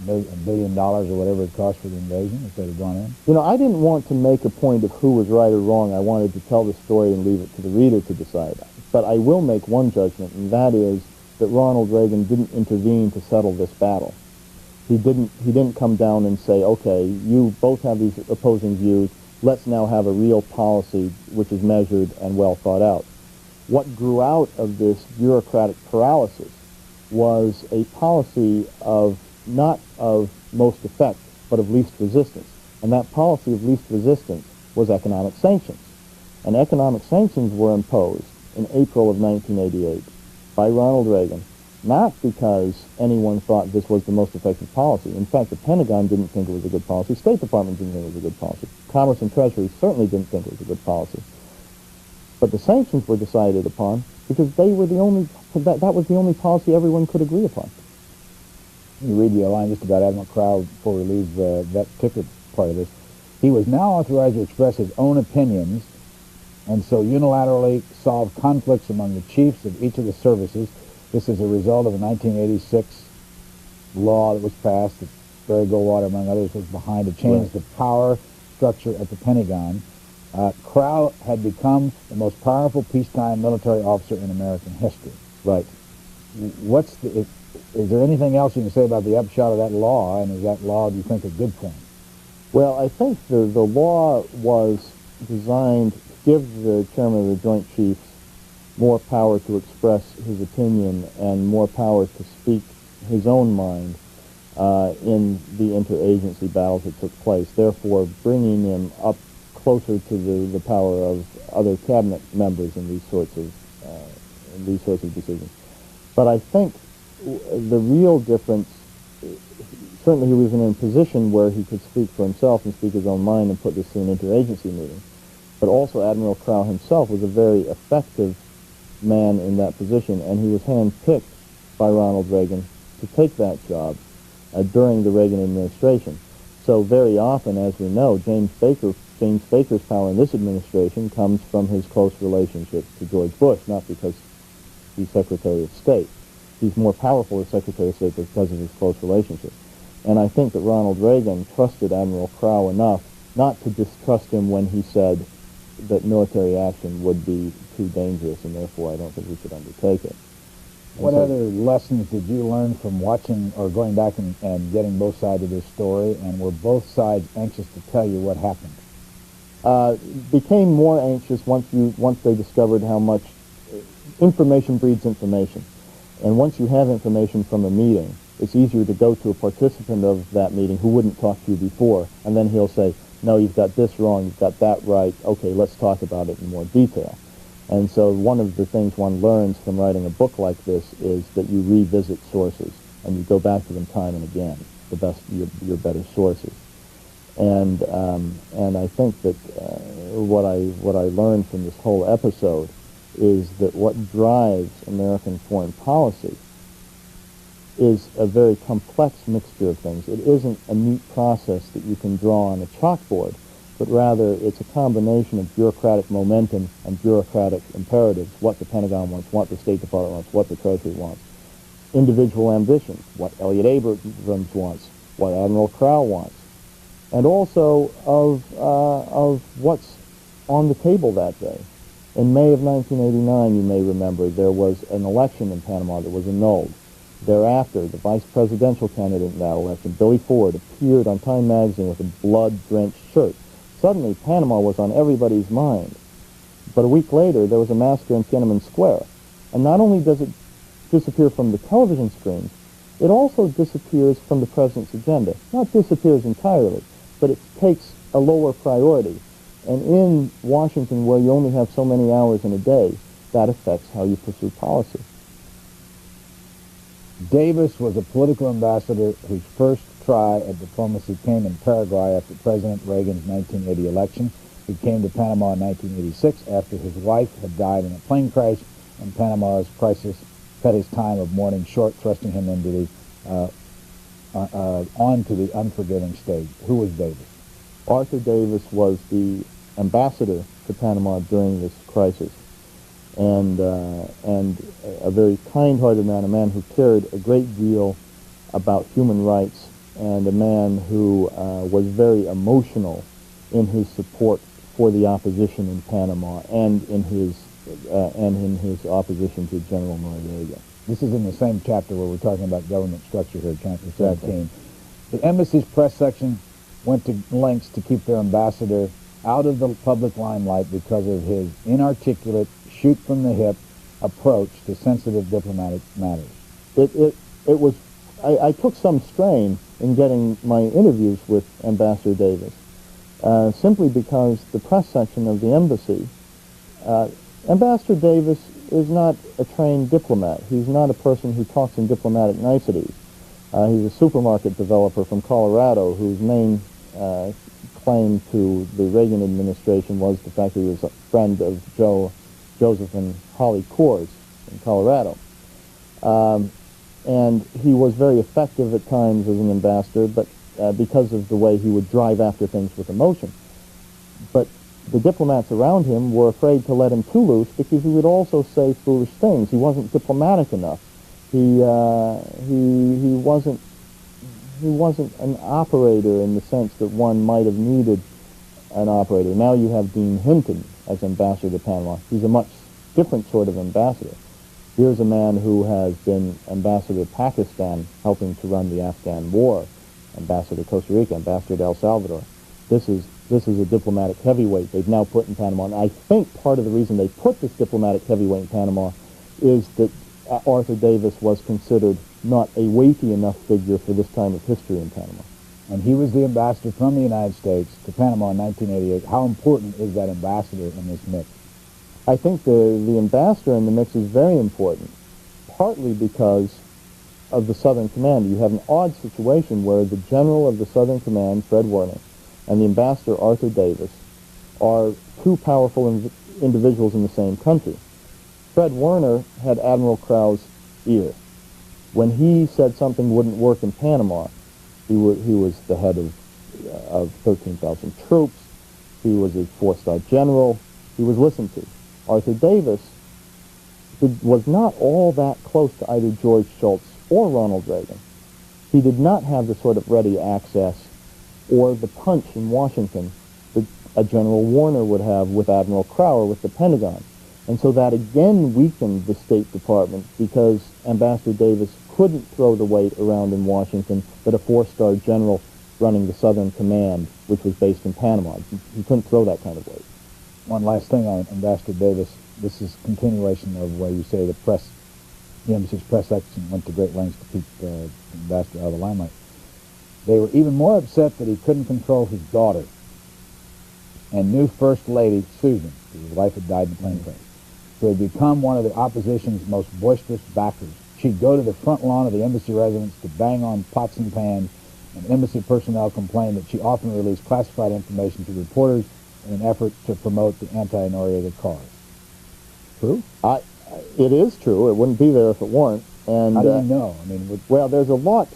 $1 billion or whatever it cost for the invasion if they'd have gone in? You know, I didn't want to make a point of who was right or wrong. I wanted to tell the story and leave it to the reader to decide. But I will make one judgment, and that is that Ronald Reagan didn't intervene to settle this battle. He didn't come down and say, okay, you both have these opposing views, let's now have a real policy which is measured and well thought out. What grew out of this bureaucratic paralysis was a policy of not of most effect, but of least resistance. And that policy of least resistance was economic sanctions. And economic sanctions were imposed in April of 1988 by Ronald Reagan, not because anyone thought this was the most effective policy. In fact, the Pentagon didn't think it was a good policy. State Department didn't think it was a good policy. Commerce and Treasury certainly didn't think it was a good policy. But the sanctions were decided upon because they were the only, that was the only policy everyone could agree upon. You read the line just about Admiral Crowe before we leave that particular part of this. He was now authorized to express his own opinions and so unilaterally solve conflicts among the chiefs of each of the services. This is a result of a 1986 law that was passed that Barry Goldwater, among others, was behind to change the power structure at the Pentagon. Crowe had become the most powerful peacetime military officer in American history. Right. Is there anything else you can say about the upshot of that law, and is that law, do you think, a good thing? Well, I think the law was designed to give the chairman of the Joint Chiefs more power to express his opinion and more power to speak his own mind in the interagency battles that took place, therefore bringing him up closer to the power of other cabinet members in these sorts of decisions. But I think the real difference, certainly he was in a position where he could speak for himself and speak his own mind and put this to an interagency meeting. But also Admiral Crowe himself was a very effective man in that position, and he was handpicked by Ronald Reagan to take that job during the Reagan administration. So very often, as we know, James Baker's power in this administration comes from his close relationship to George Bush, not because he's Secretary of State. He's more powerful as Secretary of State because of his close relationship. And I think that Ronald Reagan trusted Admiral Crowe enough not to distrust him when he said that military action would be too dangerous, and therefore I don't think we should undertake it. What other lessons did you learn from watching or going back and getting both sides of this story, and were both sides anxious to tell you what happened? Became more anxious once they discovered how much information breeds information. And once you have information from a meeting, it's easier to go to a participant of that meeting who wouldn't talk to you before, and then he'll say, no, you've got this wrong, you've got that right, okay, let's talk about it in more detail. And so one of the things one learns from writing a book like this is that you revisit sources, and you go back to them time and again, your better sources. And I think that what I learned from this whole episode is that what drives American foreign policy is a very complex mixture of things. It isn't a neat process that you can draw on a chalkboard, but rather it's a combination of bureaucratic momentum and bureaucratic imperatives, what the Pentagon wants, what the State Department wants, what the Treasury wants. Individual ambitions, what Elliott Abrams wants, what Admiral Crowe wants, and also of what's on the table that day. In May of 1989, you may remember, there was an election in Panama that was annulled. Thereafter, the vice presidential candidate in that election, Billy Ford, appeared on Time magazine with a blood-drenched shirt. Suddenly, Panama was on everybody's mind. But a week later, there was a massacre in Tiananmen Square. And not only does it disappear from the television screens, it also disappears from the president's agenda. Not disappears entirely, but it takes a lower priority. And in Washington, where you only have so many hours in a day, that affects how you pursue policy. Davis was a political ambassador whose first try at diplomacy came in Paraguay after President Reagan's 1980 election. He came to Panama in 1986 after his wife had died in a plane crash, and Panama's crisis cut his time of mourning short, thrusting him into onto the unforgiving stage. Who was Davis? Arthur Davis was the ambassador to Panama during this crisis, and a very kind-hearted man, a man who cared a great deal about human rights, and a man who was very emotional in his support for the opposition in Panama and in his opposition to General Noriega. This is in the same chapter where we're talking about government structure here, chapter 17. The embassy's press section went to lengths to keep their ambassador out of the public limelight because of his inarticulate, shoot-from-the-hip approach to sensitive diplomatic matters. I took some strain in getting my interviews with Ambassador Davis, simply because the press section of the embassy, Ambassador Davis is not a trained diplomat. He's not a person who talks in diplomatic niceties. He's a supermarket developer from Colorado whose main claim to the Reagan administration was the fact that he was a friend of Joseph and Holly Coors in Colorado. And he was very effective at times as an ambassador, but because of the way he would drive after things with emotion. But the diplomats around him were afraid to let him too loose because he would also say foolish things. He wasn't diplomatic enough. He wasn't an operator in the sense that one might have needed an operator. Now you have Dean Hinton as ambassador to Panama. He's a much different sort of ambassador. Here's a man who has been ambassador to Pakistan, helping to run the Afghan war, ambassador to Costa Rica, ambassador to El Salvador. This is a diplomatic heavyweight they've now put in Panama. And I think part of the reason they put this diplomatic heavyweight in Panama is that Arthur Davis was considered not a weighty enough figure for this time of history in Panama. And he was the ambassador from the United States to Panama in 1988. How important is that ambassador in this mix? I think the ambassador in the mix is very important, partly because of the Southern Command. You have an odd situation where the general of the Southern Command, Fred Werner, and the ambassador, Arthur Davis, are two powerful individuals in the same country. Fred Werner had Admiral Crowe's ear. When he said something wouldn't work in Panama, he was the head of of 13,000 troops. He was a four-star general. He was listened to. Arthur Davis was not all that close to either George Shultz or Ronald Reagan. He did not have the sort of ready access or the punch in Washington that a General Warner would have with Admiral Crower with the Pentagon. And so that again weakened the State Department because Ambassador Davis couldn't throw the weight around in Washington that a four-star general running the Southern Command, which was based in Panama. He couldn't throw that kind of weight. One last thing on Ambassador Davis. This is continuation of where you say the embassy's press section went to great lengths to keep the ambassador out of the limelight. They were even more upset that he couldn't control his daughter and new First Lady, Susan, whose wife had died in the plane crash, who had become one of the opposition's most boisterous backers. She'd go to the front lawn of the embassy residence to bang on pots and pans, and embassy personnel complained that she often released classified information to reporters in an effort to promote the anti-Noriega cause. True? It is true. It wouldn't be there if it weren't. And how do you know? I mean, well, there's a lot.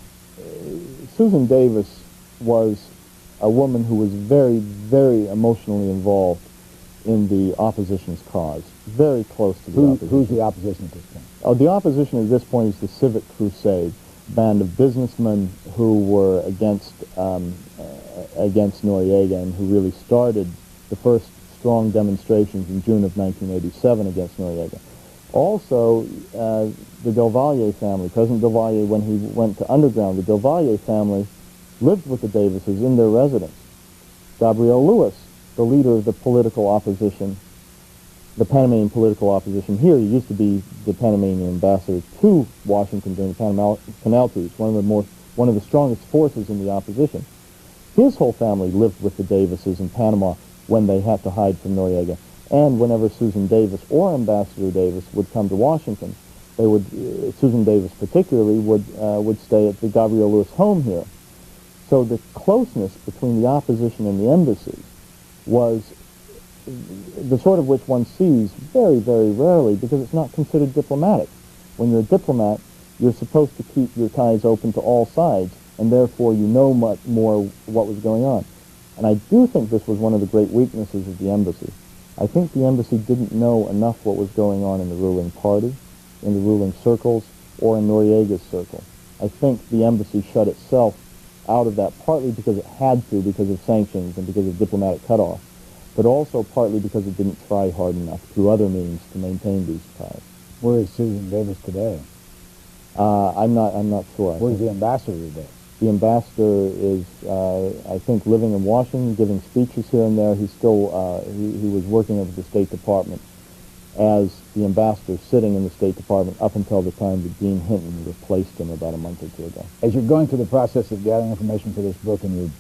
Susan Davis was a woman who was very, very emotionally involved in the opposition's cause, very close to the opposition. Who's the opposition at this point? Oh, the opposition at this point is the Civic Crusade, band of businessmen who were against Noriega and who really started the first strong demonstrations in June of 1987 against Noriega. Also, the Del Valle family, President Del Valle, when he went to underground, the Del Valle family lived with the Davises in their residence. Gabriel Lewis, the leader of the political opposition, the Panamanian political opposition here, he used to be the Panamanian ambassador to Washington during the Panama Canal Truce, one of the strongest forces in the opposition. His whole family lived with the Davises in Panama when they had to hide from Noriega. And whenever Susan Davis or Ambassador Davis would come to Washington, they would, Susan Davis particularly, would stay at the Gabriel Lewis home here. So the closeness between the opposition and the embassy was the sort of which one sees very, very rarely because it's not considered diplomatic. When you're a diplomat, you're supposed to keep your ties open to all sides, and therefore you know much more what was going on. And I do think this was one of the great weaknesses of the embassy. I think the embassy didn't know enough what was going on in the ruling party, in the ruling circles, or in Noriega's circle. I think the embassy shut itself out of that partly because it had to, because of sanctions and because of diplomatic cutoff, but also partly because it didn't try hard enough through other means to maintain these ties. Where is Susan Davis today? I'm not sure. Where's the ambassador today? The ambassador is, I think, living in Washington, giving speeches here and there. He's still, he was working over the State Department as the ambassador sitting in the State Department up until the time that Dean Hinton replaced him about a month or two ago. As you're going through the process of gathering information for this book and you're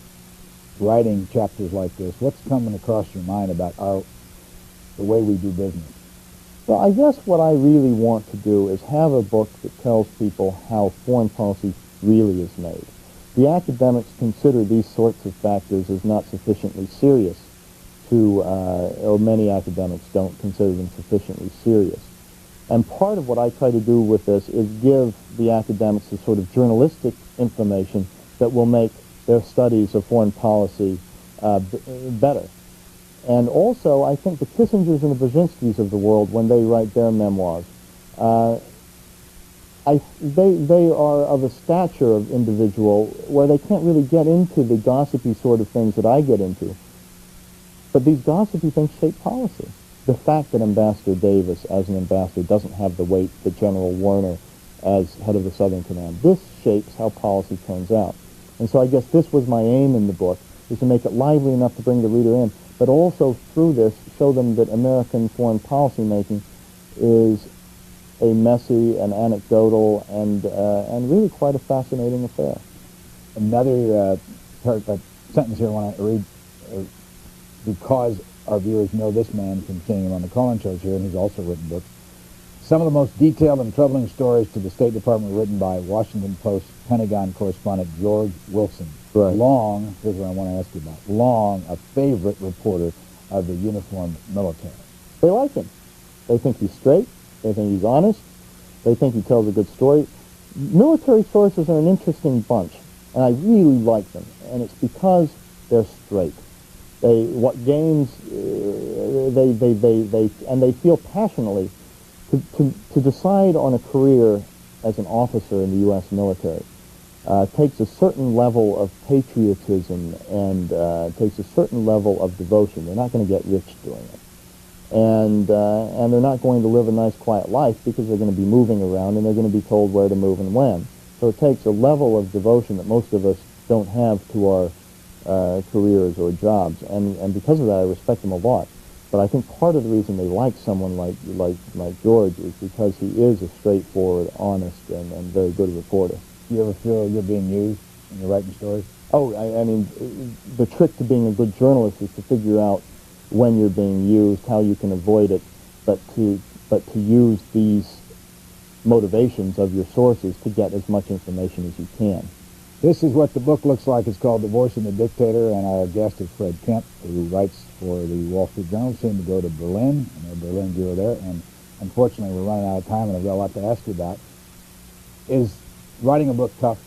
writing chapters like this, what's coming across your mind about the way we do business? Well, I guess what I really want to do is have a book that tells people how foreign policy really is made. The academics consider these sorts of factors as not sufficiently serious to, or many academics don't consider them sufficiently serious. And part of what I try to do with this is give the academics the sort of journalistic information that will make their studies of foreign policy better. And also, I think the Kissingers and the Brzezinskis of the world, when they write their memoirs, they are of a stature of individual where they can't really get into the gossipy sort of things that I get into. But these gossipy things shape policy. The fact that Ambassador Davis, as an ambassador, doesn't have the weight that General Warner as head of the Southern Command, this shapes how policy turns out. And so I guess this was my aim in the book, is to make it lively enough to bring the reader in, but also through this show them that American foreign policy making is a messy and anecdotal and really quite a fascinating affair. Another sentence here I want to read, because our viewers know this man from seeing him on the call-in shows here, and he's also written books. Some of the most detailed and troubling stories to the State Department were written by Washington Post Pentagon correspondent George Wilson. Right. Long, here's what I want to ask you about, long a favorite reporter of the uniformed military. They like him. They think he's straight. They think he's honest. They think he tells a good story. Military sources are an interesting bunch, and I really like them. And it's because they're straight. What gains they feel passionately to decide on a career as an officer in the U.S. military takes a certain level of patriotism and takes a certain level of devotion. They're not going to get rich doing it. And they're not going to live a nice, quiet life because they're going to be moving around and they're going to be told where to move and when. So it takes a level of devotion that most of us don't have to our careers or jobs. And because of that, I respect them a lot. But I think part of the reason they like someone like George is because he is a straightforward, honest, and very good reporter. You ever feel you're being used when you're writing stories? Oh, I mean, the trick to being a good journalist is to figure out when you're being used, how you can avoid it, but to use these motivations of your sources to get as much information as you can. This is what the book looks like. It's called Divorcing the Dictator, and our guest is Fred Kemp, who writes for the Wall Street Journal, soon to go to Berlin, and their Berlin bureau there. And unfortunately, we're running out of time, and I've got a lot to ask you about. Is writing a book tough?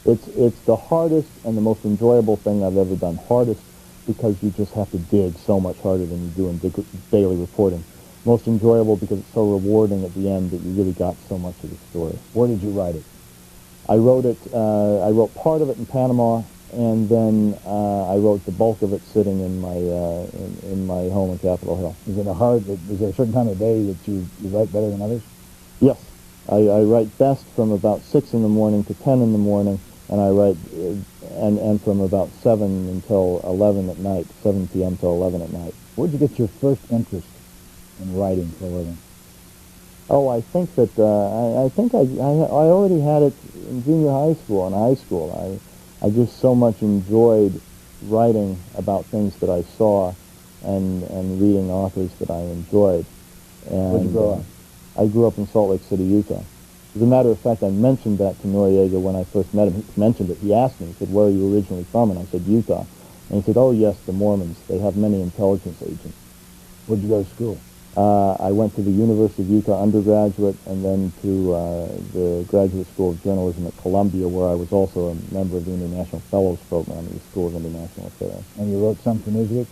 It's the hardest and the most enjoyable thing I've ever done. Hardest because you just have to dig so much harder than you do in daily reporting. Most enjoyable because it's so rewarding at the end that you really got so much of the story. Where did you write it? I wrote part of it in Panama, and then I wrote the bulk of it sitting in my home in Capitol Hill. Is there a certain time of day that you write better than others? Yes. I write best from about 6 in the morning to 10 in the morning, and I write and from about 7 until 11 at night, 7 p.m. till 11 at night. Where did you get your first interest in writing for a living? Oh, I think that I already had it in junior high school and high school. I just so much enjoyed writing about things that I saw and reading authors that I enjoyed. And where'd you grow up? I grew up in Salt Lake City, Utah. As a matter of fact, I mentioned that to Noriega when I first met him. He mentioned it. He asked me, he said, "Where are you originally from?" And I said, "Utah." And he said, "Oh, yes, the Mormons. They have many intelligence agents." Where'd you go to school? I went to the University of Utah undergraduate and then to the Graduate School of Journalism at Columbia, where I was also a member of the International Fellows Program at the School of International Affairs. And you wrote some for Newsweek?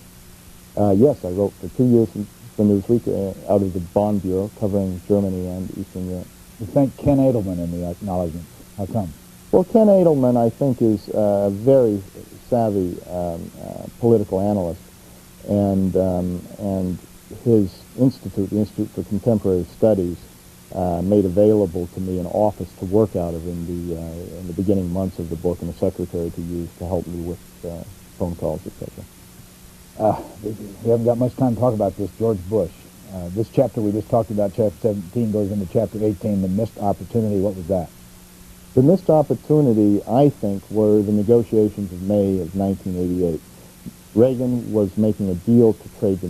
Yes, I wrote for 2 years for Newsweek out of the Bonn Bureau, covering Germany and Eastern Europe. You thank Ken Edelman in the acknowledgments. How come? Well, Ken Edelman, I think, is a very savvy political analyst, and his institute, the Institute for Contemporary Studies, made available to me an office to work out of in the beginning months of the book, and a secretary to use to help me with phone calls, etc. We haven't got much time to talk about this. George Bush. This chapter we just talked about, chapter 17, goes into chapter 18, the missed opportunity. What was that? The missed opportunity, I think, were the negotiations of May of 1988. Reagan was making a deal to trade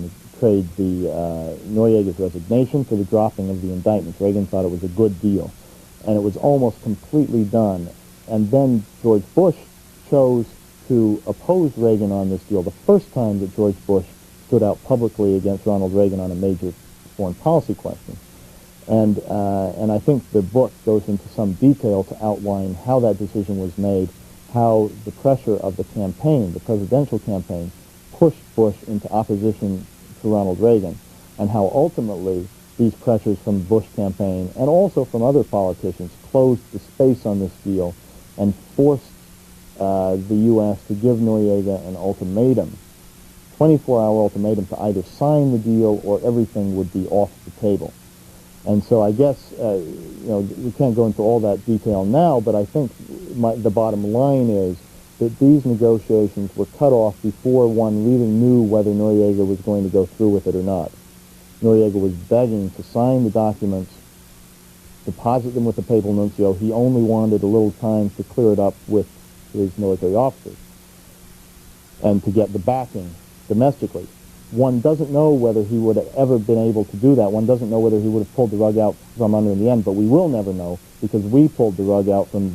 Noriega's resignation for the dropping of the indictments. Reagan thought it was a good deal, and it was almost completely done. And then George Bush chose to oppose Reagan on this deal. The first time that George Bush stood out publicly against Ronald Reagan on a major foreign policy question. And I think the book goes into some detail to outline how that decision was made, how the pressure of the campaign, the presidential campaign, pushed Bush into opposition to Ronald Reagan, and how ultimately these pressures from the Bush campaign and also from other politicians closed the space on this deal and forced the U.S. to give Noriega an ultimatum, 24-hour ultimatum, to either sign the deal or everything would be off the table. And so I guess, we can't go into all that detail now, but I think the bottom line is that these negotiations were cut off before one really knew whether Noriega was going to go through with it or not. Noriega was begging to sign the documents, deposit them with the papal nuncio. He only wanted a little time to clear it up with his military officers and to get the backing domestically. One doesn't know whether he would have ever been able to do that. One doesn't know whether he would have pulled the rug out from under in the end, but we will never know because we pulled the rug out from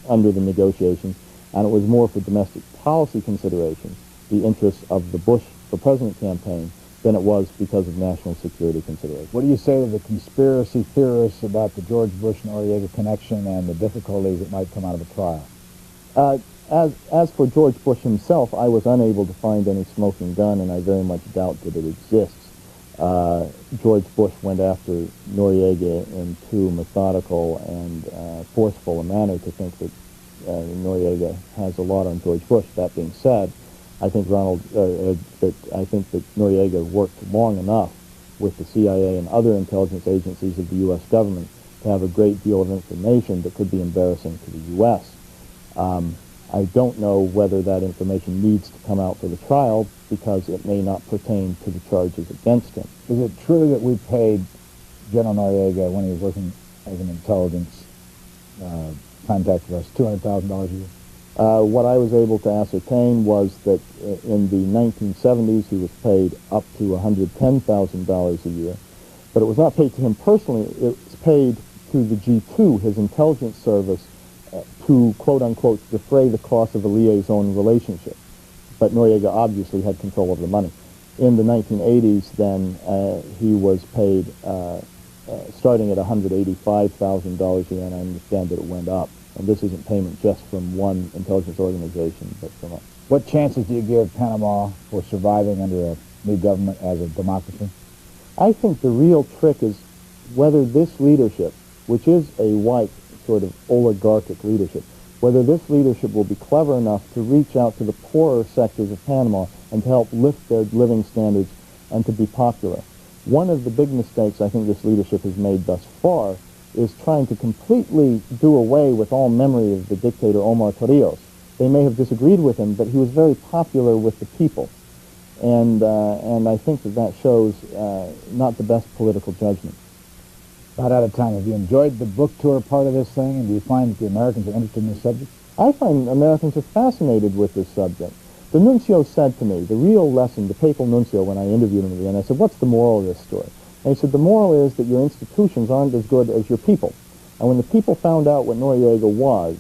under the negotiations, and it was more for domestic policy considerations, the interests of the Bush for President campaign, than it was because of national security considerations. What do you say to the conspiracy theorists about the George Bush-Noriega connection and the difficulties that might come out of the trial? as for George Bush himself, I was unable to find any smoking gun, and I very much doubt that it exists. George Bush went after Noriega in too methodical and forceful a manner to think that Noriega has a lot on George Bush. That being said, I think that Noriega worked long enough with the CIA and other intelligence agencies of the U.S. government to have a great deal of information that could be embarrassing to the U.S. I don't know whether that information needs to come out for the trial because it may not pertain to the charges against him. Is it true that we paid General Noriega, when he was working as an intelligence contact for us, $200,000 a year? What I was able to ascertain was that in the 1970s he was paid up to $110,000 a year, but it was not paid to him personally. It was paid to the G2, his intelligence service, to quote-unquote defray the cost of a liaison relationship. But Noriega obviously had control of the money. In the 1980s, then, he was paid starting at $185,000 a year, and I understand that it went up. And this isn't payment just from one intelligence organization, but from us. What chances do you give Panama for surviving under a new government as a democracy? I think the real trick is whether this leadership, which is a white sort of oligarchic leadership, whether this leadership will be clever enough to reach out to the poorer sectors of Panama and to help lift their living standards and to be popular. One of the big mistakes I think this leadership has made thus far is trying to completely do away with all memory of the dictator Omar Torrijos. They may have disagreed with him, but he was very popular with the people. And I think that shows not the best political judgment. About out of time. Have you enjoyed the book tour part of this thing, and do you find that the Americans are interested in this subject? I find Americans are fascinated with this subject. The nuncio said to me, the real lesson, the papal nuncio, when I interviewed him at the end, I said, what's the moral of this story? And he said, the moral is that your institutions aren't as good as your people. And when the people found out what Noriega was,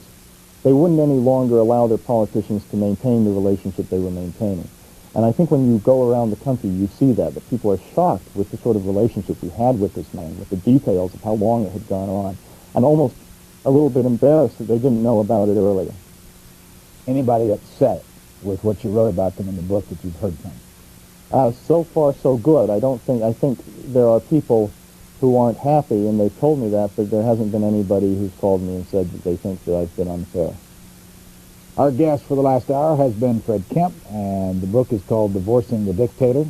they wouldn't any longer allow their politicians to maintain the relationship they were maintaining. And I think when you go around the country, you see that people are shocked with the sort of relationship we had with this man, with the details of how long it had gone on, and almost a little bit embarrassed that they didn't know about it earlier. Anybody upset with what you wrote about them in the book that you've heard from? So far, so good. I think there are people who aren't happy, and they've told me that, but there hasn't been anybody who's called me and said that they think that I've been unfair. Our guest for the last hour has been Fred Kemp, and the book is called Divorcing the Dictator,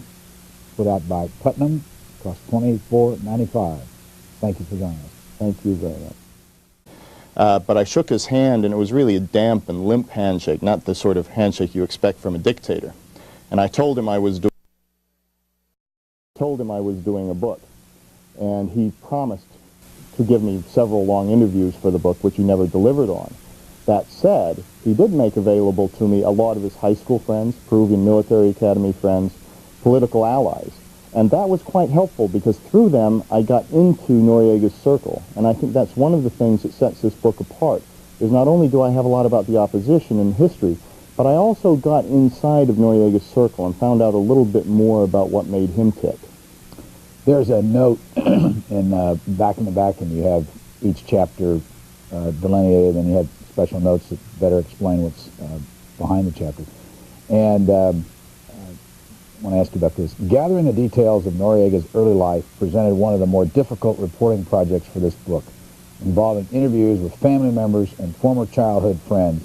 put out by Putnam, cost $24.95. Thank you for joining us. Thank you very much. But I shook his hand, and it was really a damp and limp handshake, not the sort of handshake you expect from a dictator. And I told him I was doing a book, and he promised to give me several long interviews for the book, which he never delivered on. That said, he did make available to me a lot of his high school friends, Peruvian military academy friends, political allies. And that was quite helpful because through them I got into Noriega's circle. And I think that's one of the things that sets this book apart, is not only do I have a lot about the opposition and history, but I also got inside of Noriega's circle and found out a little bit more about what made him tick. There's a note in back in the back, and you have each chapter delineated, and you have special notes that better explain what's behind the chapter. And I want to ask you about this. Gathering the details of Noriega's early life presented one of the more difficult reporting projects for this book, involving interviews with family members and former childhood friends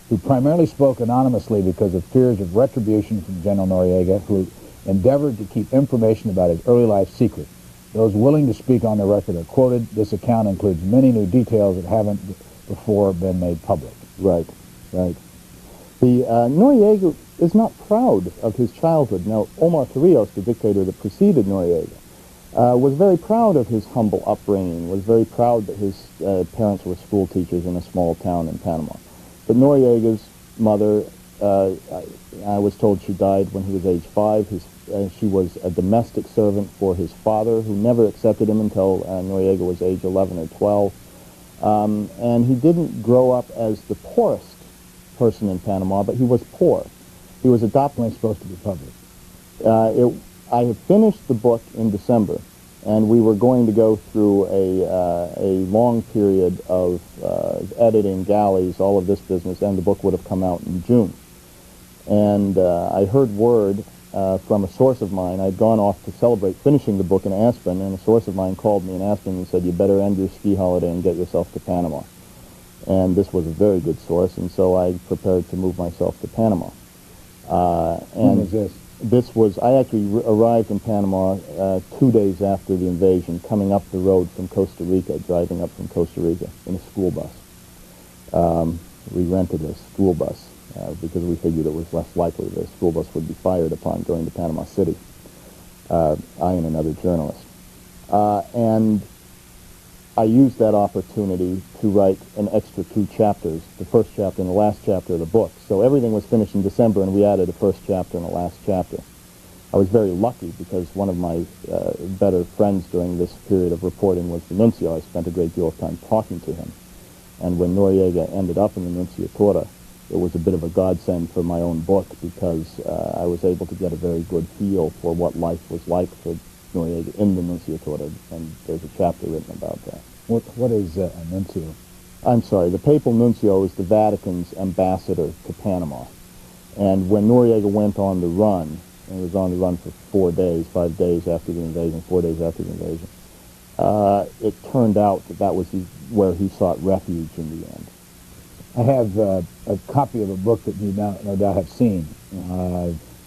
who primarily spoke anonymously because of fears of retribution from General Noriega, who endeavored to keep information about his early life secret. Those willing to speak on the record are quoted. This account includes many new details that haven't before been made public. Right, right. The Noriega is not proud of his childhood. Now, Omar Torrijos, the dictator that preceded Noriega, was very proud of his humble upbringing, was very proud that his parents were school teachers in a small town in Panama. But Noriega's mother, I was told she died when he was age 5. She was a domestic servant for his father, who never accepted him until Noriega was age 11 or 12. And he didn't grow up as the poorest person in Panama, but he was poor. He was adopted. When it's supposed to be published. I have finished the book in December, and we were going to go through a long period of editing, galleys, all of this business, and the book would have come out in June. And I heard word from a source of mine. I'd gone off to celebrate finishing the book in Aspen, and a source of mine called me in Aspen and said, "You better end your ski holiday and get yourself to Panama." And this was a very good source, and so I prepared to move myself to Panama. When was this? This was, I actually arrived in Panama 2 days after the invasion, coming up the road from Costa Rica, driving up from Costa Rica in a school bus. We rented a school bus because we figured it was less likely that a school bus would be fired upon going to Panama City. I and another journalist. And I used that opportunity to write an extra 2 chapters, the first chapter and the last chapter of the book. So everything was finished in December, and we added a first chapter and a last chapter. I was very lucky because one of my better friends during this period of reporting was the nuncio. I spent a great deal of time talking to him. And when Noriega ended up in the Nunciatura, it was a bit of a godsend for my own book because I was able to get a very good feel for what life was like for Noriega in the Nunciatura, and there's a chapter written about that. What is a nuncio? I'm sorry, the papal nuncio is the Vatican's ambassador to Panama. And when Noriega went on the run, and he was on the run for 4 days, 5 days after the invasion, 4 days after the invasion, it turned out that that was where he sought refuge in the end. I have a copy of a book that you no doubt have seen.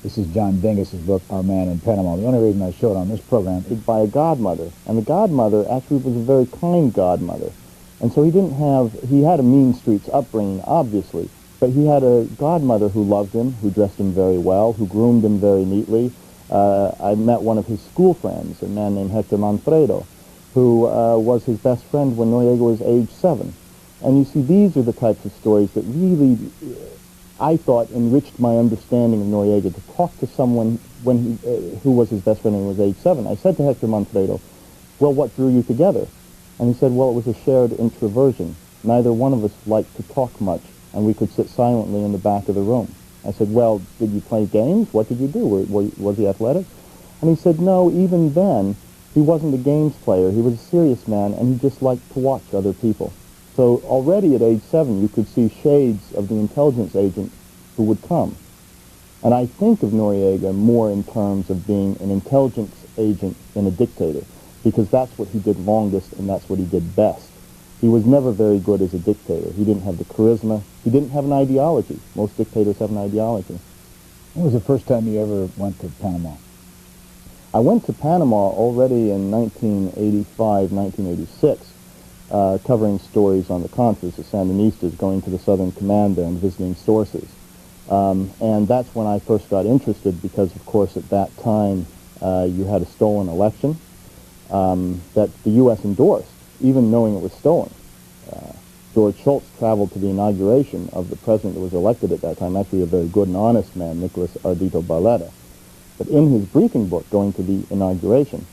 This is John Dingus's book, Our Man in Panama. The only reason I show it on this program is by a godmother. And the godmother actually was a very kind godmother. And so he had a mean streets upbringing, obviously, but he had a godmother who loved him, who dressed him very well, who groomed him very neatly. I met one of his school friends, a man named Hector Manfredo, who was his best friend when Noriega was age 7. And you see, these are the types of stories that really, I thought, enriched my understanding of Noriega, to talk to someone who was his best friend when he was age 7. I said to Hector Manfredo, "Well, what drew you together?" And he said, "Well, it was a shared introversion. Neither one of us liked to talk much, and we could sit silently in the back of the room." I said, "Well, did you play games? What did you do? Was he athletic?" And he said, "No, even then, he wasn't a games player. He was a serious man, and he just liked to watch other people." So already at age 7, you could see shades of the intelligence agent who would come. And I think of Noriega more in terms of being an intelligence agent than a dictator, because that's what he did longest and that's what he did best. He was never very good as a dictator. He didn't have the charisma. He didn't have an ideology. Most dictators have an ideology. When was the first time you ever went to Panama? I went to Panama already in 1985, 1986. Covering stories on the Contras, the Sandinistas, going to the Southern Command there and visiting sources. And that's when I first got interested because, of course, at that time you had a stolen election that the U.S. endorsed, even knowing it was stolen. George Shultz traveled to the inauguration of the president that was elected at that time, actually a very good and honest man, Nicolas Ardito Barletta. But in his briefing book going to the inauguration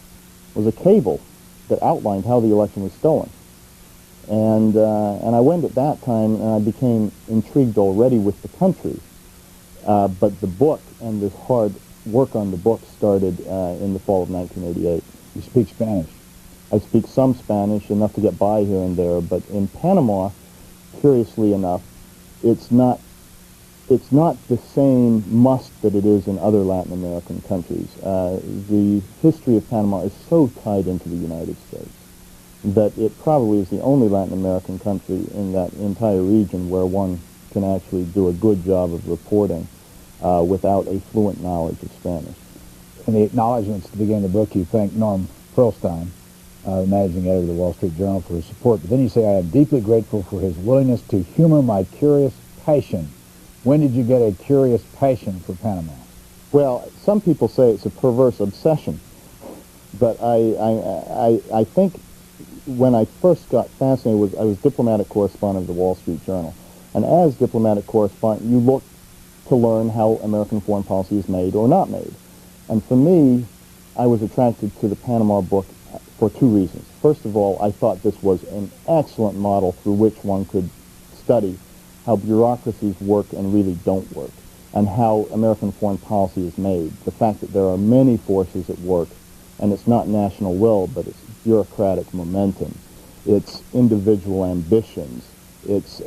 was a cable that outlined how the election was stolen. And I went at that time, and I became intrigued already with the country. But the book and this hard work on the book started in the fall of 1988. You speak Spanish? I speak some Spanish, enough to get by here and there. But in Panama, curiously enough, it's not the same must that it is in other Latin American countries. The history of Panama is so tied into the United States that it probably is the only Latin American country in that entire region where one can actually do a good job of reporting without a fluent knowledge of Spanish. In the acknowledgments at the beginning of the book, you thank Norm Pearlstein, managing editor of the Wall Street Journal, for his support. But then you say, "I am deeply grateful for his willingness to humor my curious passion." When did you get a curious passion for Panama? Well, some people say it's a perverse obsession, but I think when I first got fascinated, I was diplomatic correspondent of the Wall Street Journal. And as diplomatic correspondent, you look to learn how American foreign policy is made or not made. And for me, I was attracted to the Panama book for 2 reasons. First of all, I thought this was an excellent model through which one could study how bureaucracies work and really don't work, and how American foreign policy is made. The fact that there are many forces at work and it's not national will, but it's bureaucratic momentum. It's individual ambitions. It's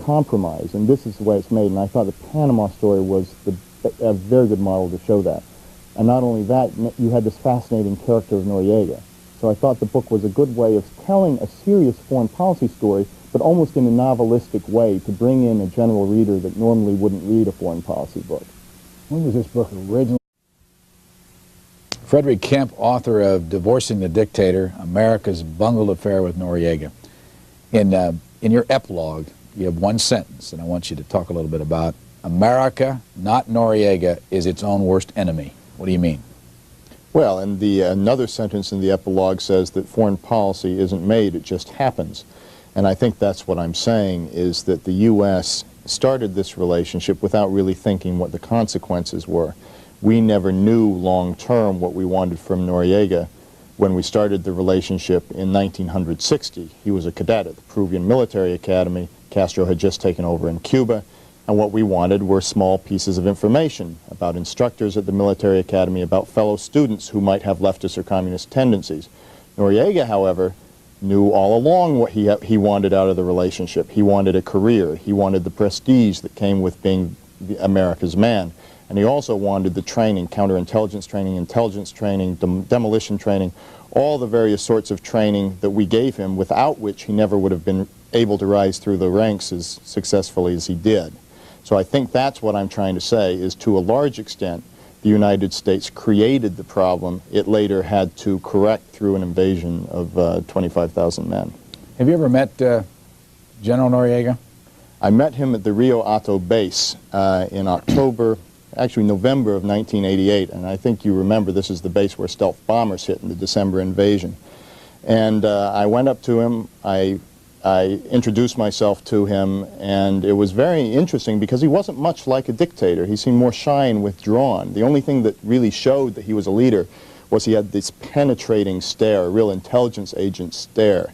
compromise, and this is the way it's made. And I thought the Panama story was a very good model to show that. And not only that, you had this fascinating character of Noriega. So I thought the book was a good way of telling a serious foreign policy story, but almost in a novelistic way to bring in a general reader that normally wouldn't read a foreign policy book. When was this book originally? Frederick Kemp, author of Divorcing the Dictator, America's Bungled Affair with Noriega. In your epilogue, you have one sentence, and I want you to talk a little bit about America, not Noriega, is its own worst enemy. What do you mean? Well, and another sentence in the epilogue says that foreign policy isn't made, it just happens. And I think that's what I'm saying, is that the U.S. started this relationship without really thinking what the consequences were. We never knew long-term what we wanted from Noriega when we started the relationship in 1960. He was a cadet at the Peruvian Military Academy. Castro had just taken over in Cuba, and what we wanted were small pieces of information about instructors at the military academy, about fellow students who might have leftist or communist tendencies. Noriega, however, knew all along what he wanted out of the relationship. He wanted a career. He wanted the prestige that came with being America's man. And he also wanted the training, counterintelligence training, intelligence training, demolition training, all the various sorts of training that we gave him, without which he never would have been able to rise through the ranks as successfully as he did. So I think that's what I'm trying to say, is to a large extent, the United States created the problem it later had to correct through an invasion of 25,000 men. Have you ever met General Noriega? I met him at the Rio Hato base in November of 1988, and I think you remember this is the base where stealth bombers hit in the December invasion. And I went up to him, I introduced myself to him, and it was very interesting because he wasn't much like a dictator. He seemed more shy and withdrawn. The only thing that really showed that he was a leader was he had this penetrating stare, a real intelligence agent stare.